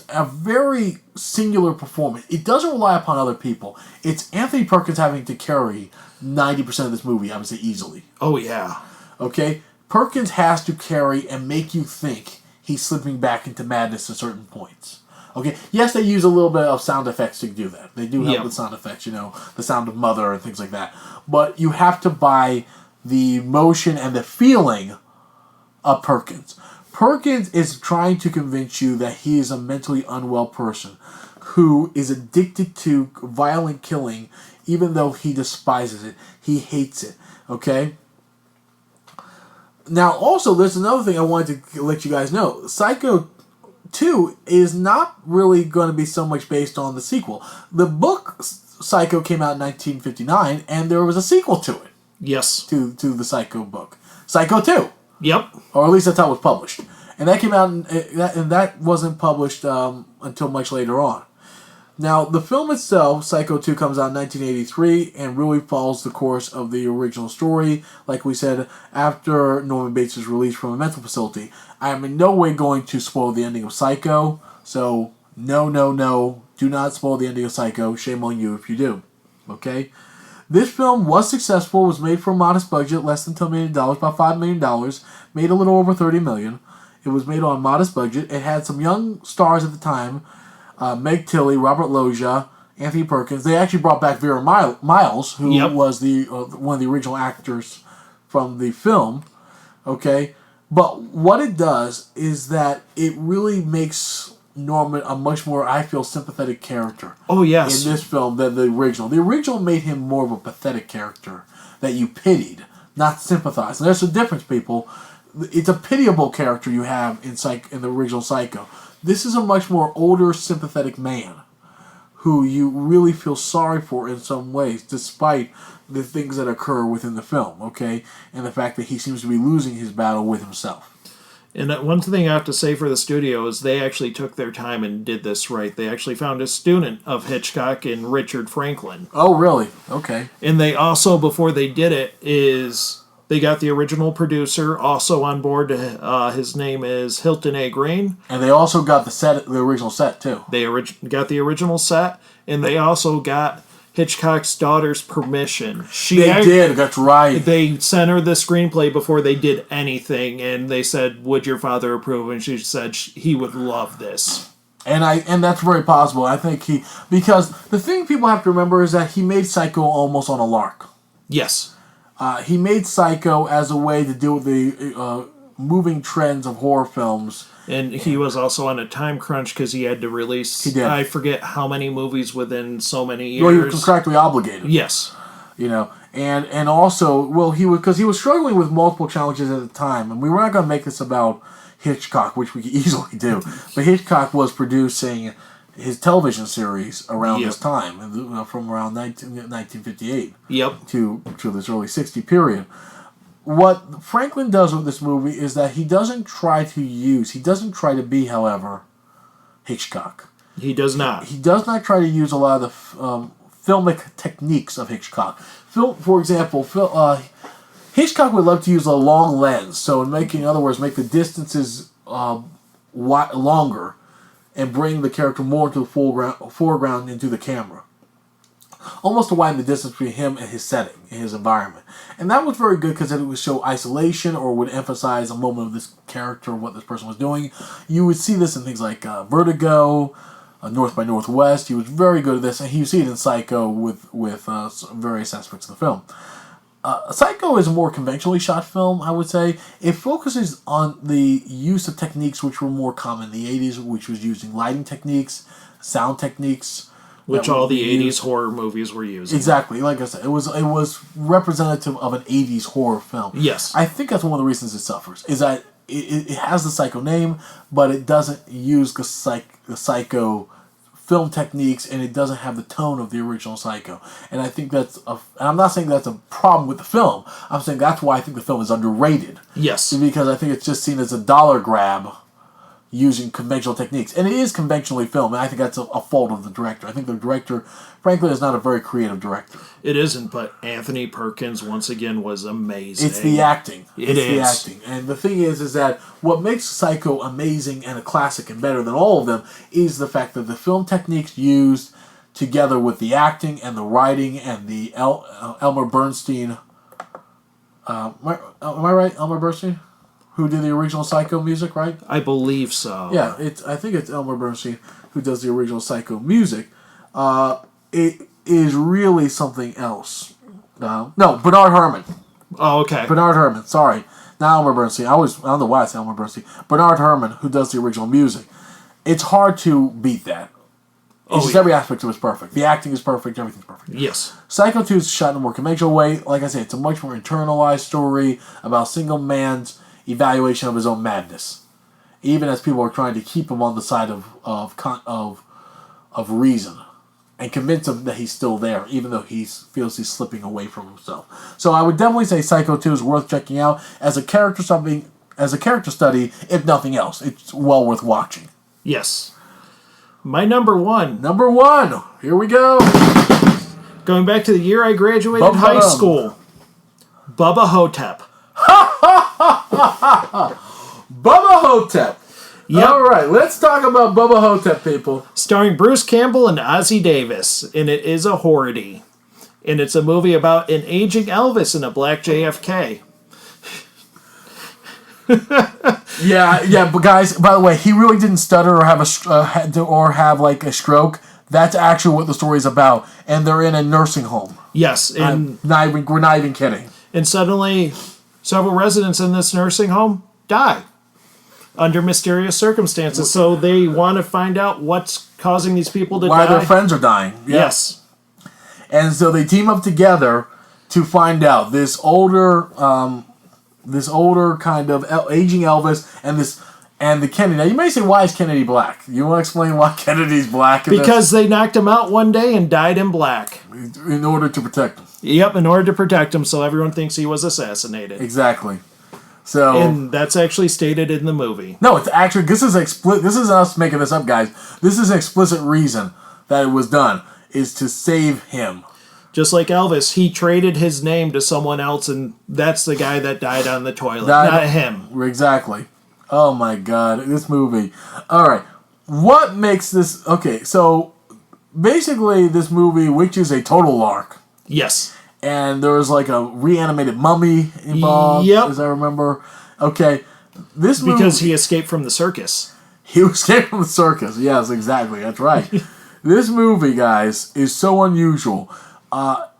a very singular performance. It doesn't rely upon other people. It's Anthony Perkins having to carry 90% of this movie, I would say, easily. Oh, yeah. Okay? Perkins has to carry and make you think he's slipping back into madness at certain points. Okay? Yes, they use a little bit of sound effects to do that. They do help with sound effects, the sound of Mother and things like that. But you have to buy the emotion and the feeling of Perkins. Perkins is trying to convince you that he is a mentally unwell person who is addicted to violent killing, even though he despises it. He hates it. Okay? Now, also, there's another thing I wanted to let you guys know. Psycho 2 is not really going to be so much based on the sequel. The book Psycho came out in 1959, and there was a sequel to it. Yes. To the Psycho book. Psycho 2. Yep. Or at least that's how it was published. And that came out, and that wasn't published until much later on. Now, the film itself, Psycho 2, comes out in 1983 and really follows the course of the original story. Like we said, after Norman Bates is released from a mental facility. I am in no way going to spoil the ending of Psycho. So, no. Do not spoil the ending of Psycho. Shame on you if you do. Okay? This film was successful. Was made for a modest budget, less than $10 million, about $5 million. Made a little over $30 million. It was made on a modest budget. It had some young stars at the time: Meg Tilly, Robert Loggia, Anthony Perkins. They actually brought back Vera Miles, who was the one of the original actors from the film. Okay, but what it does is that it really makes Norman a much more, I feel, sympathetic character. Oh, yes. In this film than the original. The original made him more of a pathetic character that you pitied, not sympathized. And there's a difference, people. It's a pitiable character you have in the original Psycho. This is a much more older, sympathetic man who you really feel sorry for in some ways, despite the things that occur within the film, okay? And the fact that he seems to be losing his battle with himself. And one thing I have to say for the studio is they actually took their time and did this right. They actually found a student of Hitchcock in Richard Franklin. Oh, really? Okay. And they also, before they did it, they got the original producer also on board. His name is Hilton A. Green. And they also got the original set, too. They got the original set, and they also got Hitchcock's daughter's permission. They did, that's right. They sent her the screenplay before they did anything, and they said, "Would your father approve?" And she said he would love this. And that's very possible. I think because the thing people have to remember is that he made Psycho almost on a lark. Yes. He made Psycho as a way to deal with the moving trends of horror films. And he was also on a time crunch because he had to release, I forget how many movies within so many years. Well, he was contractually obligated. Yes. And also, well, he was struggling with multiple challenges at the time. And we were not going to make this about Hitchcock, which we could easily do. But Hitchcock was producing his television series around this time, from around 1958 to this early 60 period. What Franklin does with this movie is that he doesn't try to be, however, Hitchcock. He does not. He does not try to use a lot of the filmic techniques of Hitchcock. For example, Hitchcock would love to use a long lens, so make the distances longer and bring the character more into the foreground into the camera. Almost to widen the distance between him and his setting, and his environment. And that was very good because it would show isolation or would emphasize a moment of this character, what this person was doing. You would see this in things like Vertigo, North by Northwest. He was very good at this, and you see it in Psycho with various aspects of the film. Psycho is a more conventionally shot film, I would say. It focuses on the use of techniques which were more common in the 80s, which was using lighting techniques, sound techniques, which all the 80s horror movies were using. Exactly. Like I said, it was representative of an 80s horror film. Yes. I think that's one of the reasons it suffers, is that it has the Psycho name, but it doesn't use the Psycho film techniques, and it doesn't have the tone of the original Psycho. And I think and I'm not saying that's a problem with the film. I'm saying that's why I think the film is underrated. Yes. Because I think it's just seen as a dollar grab using conventional techniques. And it is conventionally filmed, and I think that's a fault of the director. I think the director, frankly, is not a very creative director. It isn't, but Anthony Perkins, once again, was amazing. It's the acting. It's the acting. And the thing is that what makes Psycho amazing and a classic and better than all of them is the fact that the film techniques used together with the acting and the writing and the Elmer Bernstein... am I right? Elmer Bernstein? Who did the original Psycho music, right? I believe so. Yeah, I think it's Elmer Bernstein who does the original Psycho music. It is really something else. No, Bernard Herrmann. Oh, okay. Bernard Herrmann, sorry. Not Elmer Bernstein. I don't know why it's Elmer Bernstein. Bernard Herrmann, who does the original music. It's hard to beat that. Every aspect of it is perfect. The acting is perfect. Everything's perfect. Yes. Psycho 2 is shot in a more conventional way. Like I said, it's a much more internalized story about a single man's evaluation of his own madness, even as people are trying to keep him on the side of reason and convince him that he's still there, even though he feels he's slipping away from himself. So I would definitely say Psycho 2 is worth checking out as a character study, if nothing else. It's well worth watching. Yes. My number one. Here we go. Going back to the year I graduated high school. Bubba Hotep. Bubba Hotep. Yep. All right, let's talk about Bubba Hotep, people. Starring Bruce Campbell and Ozzie Davis, and it is a horror-y. And it's a movie about an aging Elvis and a black JFK. Yeah, but guys, by the way, he really didn't stutter or have like a stroke. That's actually what the story's about, and they're in a nursing home. Yes, and we're not even kidding. And suddenly, several residents in this nursing home die under mysterious circumstances. So they want to find out what's causing these people to Why die. their friends are dying. Yeah. Yes. And so they team up together to find out this older kind of aging Elvis and the Kennedy. Now you may say, why is Kennedy black? You want to explain why Kennedy's black? Because they knocked him out one day and died in black. In order to protect him. Yep, in order to protect him, so everyone thinks he was assassinated. Exactly. So, and that's actually stated in the movie. No, it's actually this is us making this up, guys. This is an explicit reason that it was done, is to save him. Just like Elvis, he traded his name to someone else, and that's the guy that died on the toilet, not him. Exactly. Oh my God, this movie. All right, what makes this okay? So basically, this movie, which is a total lark. Yes. And there was like a reanimated mummy involved, as I remember. Okay, this movie, because he escaped from the circus. He escaped from the circus. Yes, exactly. That's right. This movie, guys, is so unusual.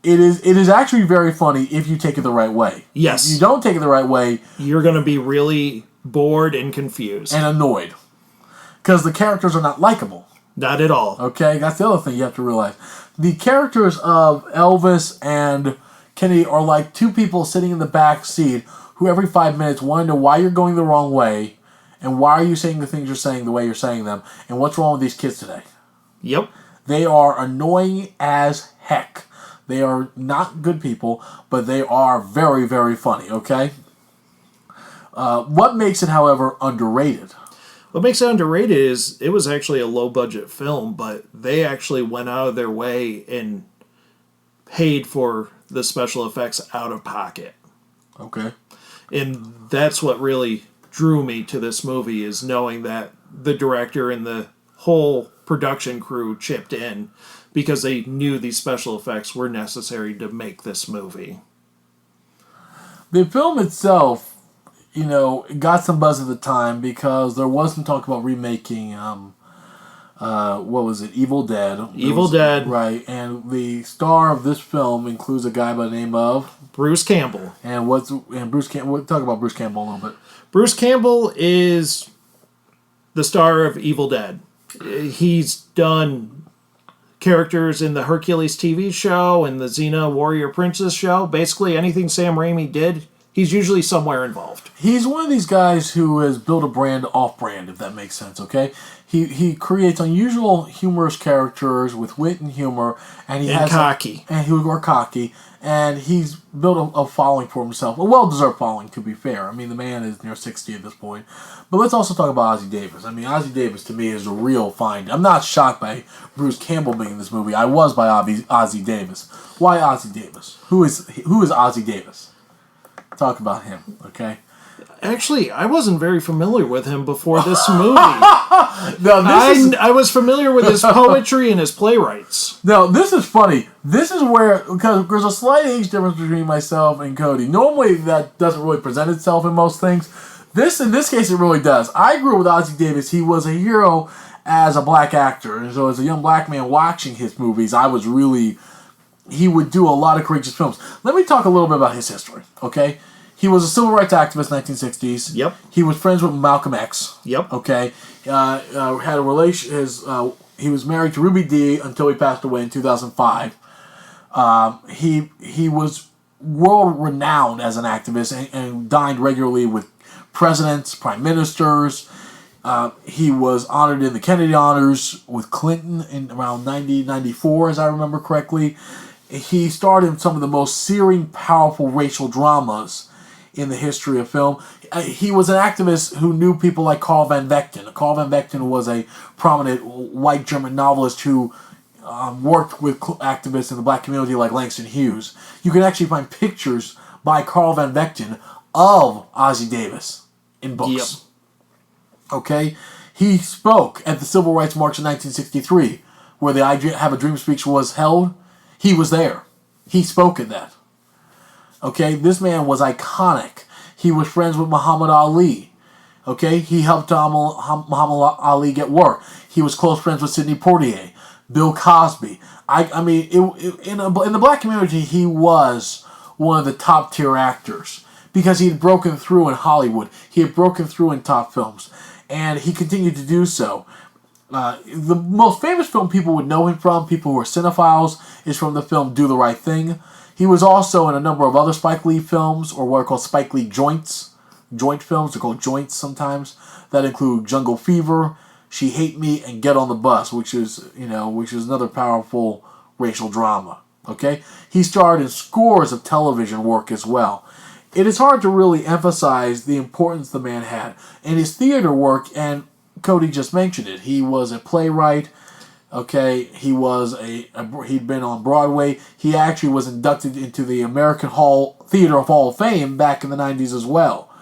It is actually very funny if you take it the right way. Yes. If you don't take it the right way, you're going to be really bored and confused. And annoyed. Because the characters are not likable. Not at all. Okay, that's the other thing you have to realize. The characters of Elvis and Kennedy are like two people sitting in the back seat who every 5 minutes want to know why you're going the wrong way and why are you saying the things you're saying the way you're saying them and what's wrong with these kids today. Yep. They are annoying as heck. They are not good people, but they are very, very funny, okay? What makes it, however, underrated? What makes it underrated is it was actually a low-budget film, but they actually went out of their way and paid for the special effects out of pocket. Okay. And that's what really drew me to this movie, is knowing that the director and the whole production crew chipped in because they knew these special effects were necessary to make this movie. The film itself, you know, it got some buzz at the time because there was some talk about remaking, what was it, Evil Dead. Dead. Right, and the star of this film includes a guy by the name of... Bruce Campbell. Bruce Campbell, we'll talk about Bruce Campbell a little bit. Bruce Campbell is the star of Evil Dead. He's done characters in the Hercules TV show and the Xena Warrior Princess show. Basically anything Sam Raimi did, he's usually somewhere involved. He's one of these guys who has built a brand off-brand, if that makes sense, okay? He creates unusual, humorous characters with wit and humor, and cocky. And he's built a following for himself, a well-deserved following, to be fair. I mean, the man is near 60 at this point. But let's also talk about Ossie Davis. I mean, Ossie Davis, to me, is a real find. I'm not shocked by Bruce Campbell being in this movie. I was by Ossie Davis. Why Ossie Davis? Who is Ossie Davis? Talk about him, okay? Actually, I wasn't very familiar with him before this movie. I was familiar with his poetry and his playwrights. No, this is funny. This is where, because there's a slight age difference between myself and Cody. Normally, that doesn't really present itself in most things. In this case, it really does. I grew up with Ossie Davis. He was a hero as a black actor. And so as a young black man watching his movies, he would do a lot of courageous films. Let me talk a little bit about his history, okay? He was a civil rights activist in the 1960s. Yep. He was friends with Malcolm X. Yep. Okay. Had a relation. He was married to Ruby Dee until he passed away in 2005. He was world renowned as an activist and dined regularly with presidents, prime ministers. He was honored in the Kennedy Honors with Clinton in around 1994, as I remember correctly. He starred in some of the most searing, powerful racial dramas in the history of film. He was an activist who knew people like Carl Van Vechten. Carl Van Vechten was a prominent white German novelist who worked with activists in the black community like Langston Hughes. You can actually find pictures by Carl Van Vechten of Ossie Davis in books. Yep. Okay? He spoke at the Civil Rights March in 1963, where the I Have a Dream speech was held. He was there. He spoke in that. Okay, this man was iconic. He was friends with Muhammad Ali. Okay, he helped Muhammad Ali get work. He was close friends with Sidney Poitier, Bill Cosby. I mean, in the black community, he was one of the top tier actors because he had broken through in Hollywood. He had broken through in top films, and he continued to do so. The most famous film people would know him from, people who are cinephiles, is from the film Do the Right Thing. He was also in a number of other Spike Lee films, or what are called Spike Lee joint films. They're called joints sometimes. That include Jungle Fever, She Hate Me, and Get on the Bus, which is another powerful racial drama. Okay, he starred in scores of television work as well. It is hard to really emphasize the importance the man had in his theater work, and Cody just mentioned it. He was a playwright. Okay, he'd been on Broadway. He actually was inducted into the American Theater Hall of Fame back in the 90s as well.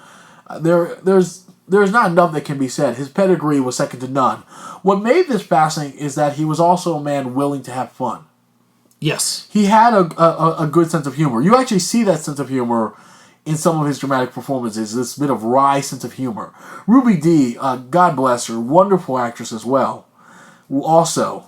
There's not enough that can be said. His pedigree was second to none. What made this fascinating is that he was also a man willing to have fun. Yes. He had a good sense of humor. You actually see that sense of humor in some of his dramatic performances, this bit of wry sense of humor. Ruby Dee, God bless her, wonderful actress as well, also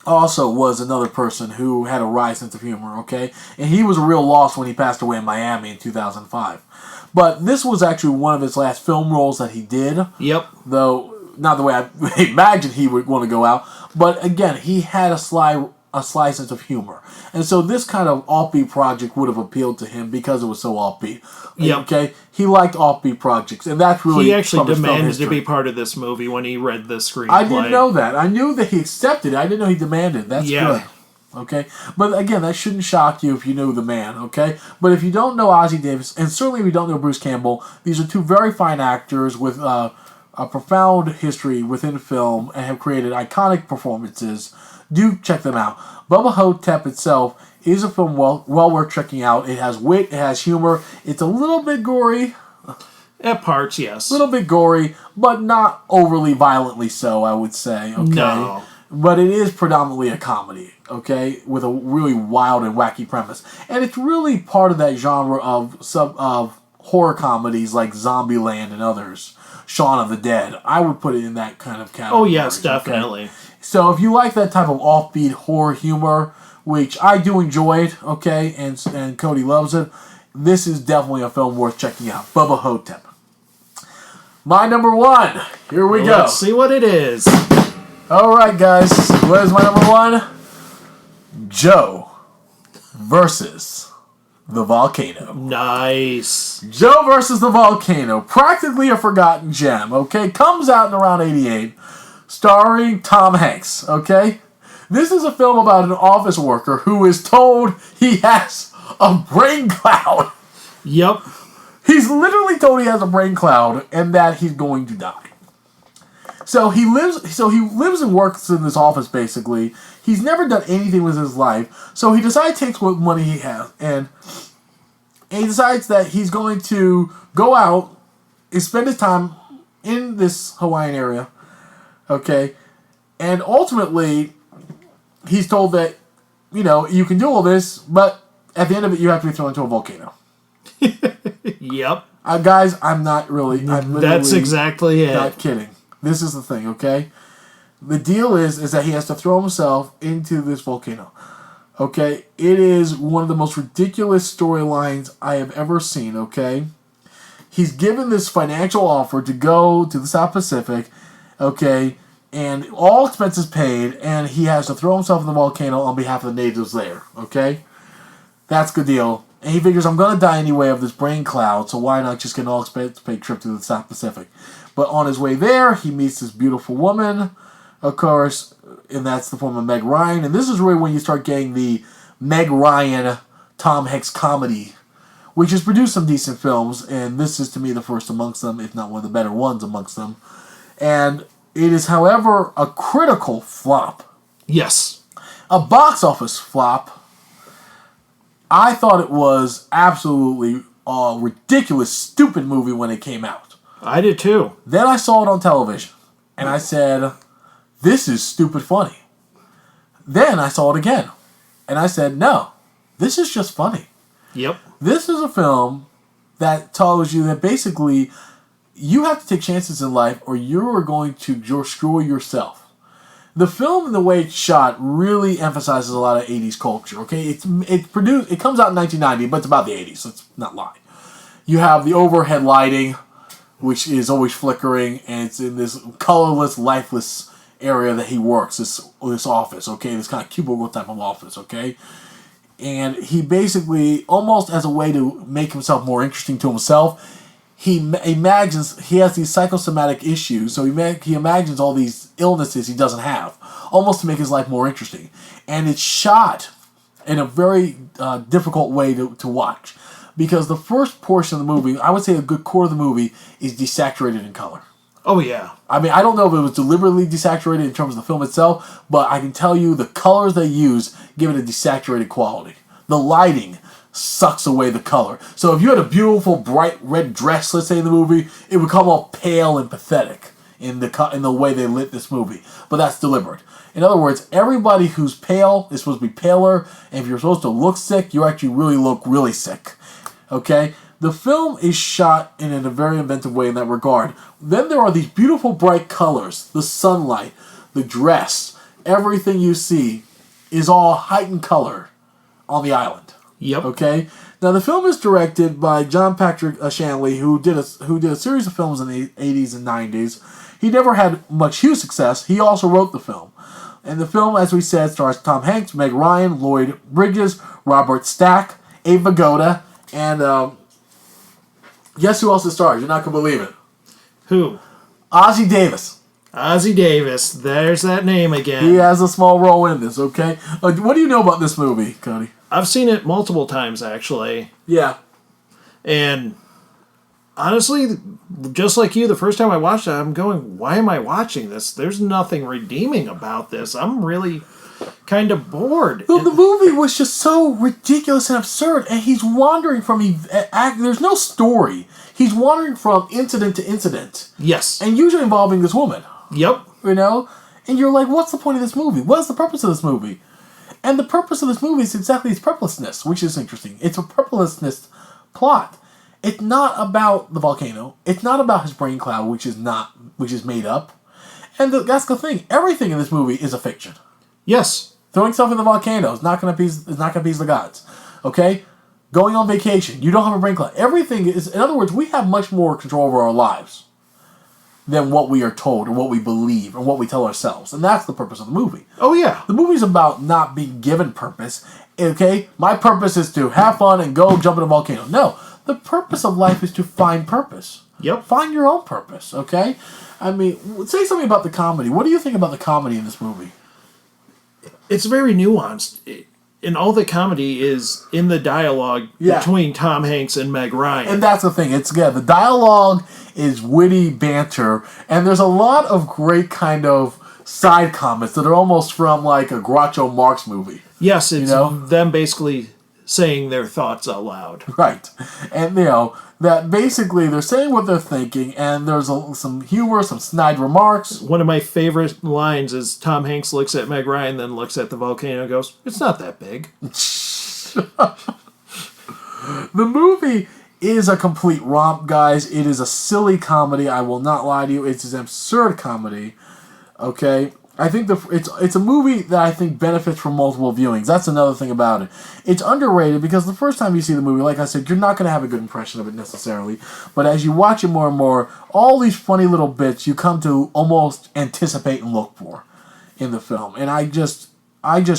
was another person who had a wry sense of humor, okay? And he was a real loss when he passed away in Miami in 2005. But this was actually one of his last film roles that he did. Yep. Though, not the way I imagined he would want to go out. But again, he had a sly sense of humor. And so this kind of offbeat project would have appealed to him because it was so offbeat. Yep. Okay? He liked offbeat projects. And that's really He actually from his film demanded to history. be part of this movie when he read the screenplay. I didn't know that. I knew that he accepted it. I didn't know he demanded. That's Yeah. good. Okay? But again, that shouldn't shock you if you knew the man, okay? But if you don't know Ossie Davis, and certainly if you don't know Bruce Campbell, these are two very fine actors with a profound history within film and have created iconic performances. Do check them out. Bubba Hotep itself is a film well worth checking out. It has wit, it has humor. It's a little bit gory. At parts, yes. A little bit gory, but not overly violently so, I would say. Okay? No. But it is predominantly a comedy, okay, with a really wild and wacky premise. And it's really part of that genre of horror comedies like Zombieland and others. Shaun of the Dead. I would put it in that kind of category. Oh, yes, definitely. Okay? So if you like that type of offbeat horror humor, which I do enjoy it, okay, and Cody loves it, this is definitely a film worth checking out. Bubba Hotep. My number one. Here we go. Let's see what it is. All right, guys. What is my number one? Joe versus the Volcano. Nice. Joe versus the Volcano. Practically a forgotten gem, okay? Comes out in around 88. Starring Tom Hanks, okay? This is a film about an office worker who is told he has a brain cloud. Yep. He's literally told he has a brain cloud and that he's going to die. So he lives and works in this office basically. He's never done anything with his life. So he decides to take what money he has and he decides that he's going to go out and spend his time in this Hawaiian area. Okay? And ultimately he's told that, you can do all this, but at the end of it you have to be thrown into a volcano. Yep. Guys, I'm literally That's exactly it. not kidding. This is the thing, okay? The deal is that he has to throw himself into this volcano. Okay? It is one of the most ridiculous storylines I have ever seen, okay? He's given this financial offer to go to the South Pacific, okay, and all expenses paid, and he has to throw himself in the volcano on behalf of the natives there, okay? That's the deal. And he figures, I'm going to die anyway of this brain cloud, so why not just get an all-expense-paid trip to the South Pacific? But on his way there, he meets this beautiful woman, of course, and that's the form of Meg Ryan. And this is really when you start getting the Meg Ryan, Tom Hanks comedy, which has produced some decent films, and this is, to me, the first amongst them, if not one of the better ones amongst them. And it is, however, a critical flop. Yes. A box office flop. I thought it was absolutely a ridiculous, stupid movie when it came out. I did too. Then I saw it on television, and I said, this is stupid funny. Then I saw it again. And I said, no, this is just funny. Yep. This is a film that tells you that basically you have to take chances in life or you are going to destroy yourself. The film and the way it's shot really emphasizes a lot of 80s culture, okay? It comes out in 1990, but it's about the 80s, so let's not lie. You have the overhead lighting, which is always flickering, and it's in this colorless, lifeless area that he works, this office, okay? This kind of cubicle type of office, okay? And he basically, almost as a way to make himself more interesting to himself, he imagines he has these psychosomatic issues, so he imagines all these illnesses he doesn't have, almost to make his life more interesting. And it's shot in a very difficult way to watch, because the first portion of the movie, I would say a good quarter of the movie, is desaturated in color. Oh, yeah. I mean, I don't know if it was deliberately desaturated in terms of the film itself, but I can tell you the colors they use give it a desaturated quality. The lighting sucks away the color. So if you had a beautiful, bright red dress, let's say in the movie, it would come all pale and pathetic in the way they lit this movie. But that's deliberate. In other words, everybody who's pale is supposed to be paler, and if you're supposed to look sick, you actually look really sick. Okay? The film is shot in a very inventive way in that regard. Then there are these beautiful bright colors, the sunlight, the dress, everything you see is all heightened color on the island. Yep. Okay? Now the film is directed by John Patrick Shanley, who did a series of films in the 80s and 90s. He never had much huge success. He also wrote the film. And the film, as we said, stars Tom Hanks, Meg Ryan, Lloyd Bridges, Robert Stack, Ava Goda, and guess who else it stars? You're not going to believe it. Who? Ossie Davis. Ossie Davis. There's that name again. He has a small role in this, okay? What do you know about this movie, Cody? I've seen it multiple times, actually. Yeah. And honestly, just like you, the first time I watched it, I'm going, why am I watching this? There's nothing redeeming about this. I'm really kind of bored. Well, the movie was just so ridiculous and absurd, and he's wandering from... There's no story. He's wandering from incident to incident. Yes. And usually involving this woman. Yep. You know? And you're like, what's the point of this movie? What is the purpose of this movie? And the purpose of this movie is exactly its purposelessness, which is interesting. It's a purposelessness plot. It's not about the volcano. It's not about his brain cloud, which is made up. And that's the thing. Everything in this movie is a fiction. Yes. Throwing stuff in the volcano is not going to appease the gods. Okay? Going on vacation, you don't have a brain cloud. Everything is, in other words, we have much more control over our lives than what we are told or what we believe or what we tell ourselves. And that's the purpose of the movie. Oh, yeah. The movie's about not being given purpose. Okay? My purpose is to have fun and go jump in a volcano. No. The purpose of life is to find purpose. Yep. Find your own purpose, okay? I mean, say something about the comedy. What do you think about the comedy in this movie? It's very nuanced. And all the comedy is in the dialogue between Tom Hanks and Meg Ryan. And that's the thing. The dialogue is witty banter, and there's a lot of great kind of side comments that are almost from like a Groucho Marx movie. Yes, it's them basically saying their thoughts out loud. Right. And, that basically they're saying what they're thinking, and there's some humor, some snide remarks. One of my favorite lines is Tom Hanks looks at Meg Ryan, then looks at the volcano and goes, it's not that big. The movie is a complete romp, guys. It is a silly comedy. I will not lie to you. It's an absurd comedy. Okay? I think it's a movie that I think benefits from multiple viewings. That's another thing about it. It's underrated because the first time you see the movie, like I said, you're not going to have a good impression of it necessarily. But as you watch it more and more, all these funny little bits you come to almost anticipate and look for in the film. And I just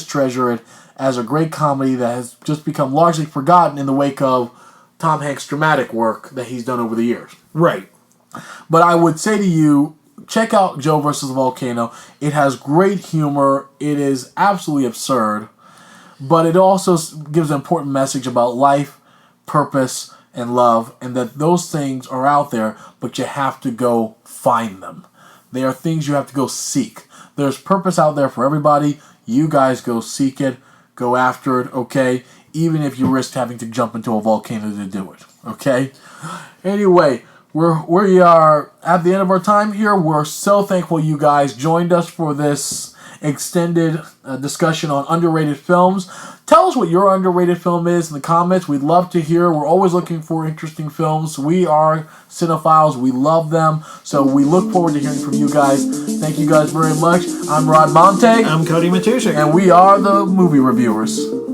treasure it as a great comedy that has just become largely forgotten in the wake of Tom Hanks' dramatic work that he's done over the years. Right. But I would say to you, check out Joe vs. the Volcano. It has great humor. It is absolutely absurd. But it also gives an important message about life, purpose, and love. And that those things are out there, but you have to go find them. They are things you have to go seek. There's purpose out there for everybody. You guys go seek it. Go after it, okay? Even if you risk having to jump into a volcano to do it, okay? Anyway, we are at the end of our time here. We're so thankful you guys joined us for this extended discussion on underrated films. Tell us what your underrated film is in the comments. We'd love to hear. We're always looking for interesting films. We are cinephiles. We love them. So we look forward to hearing from you guys. Thank you guys very much. I'm Rod Monte. I'm Cody Matuszek. And we are the Movie Reviewers.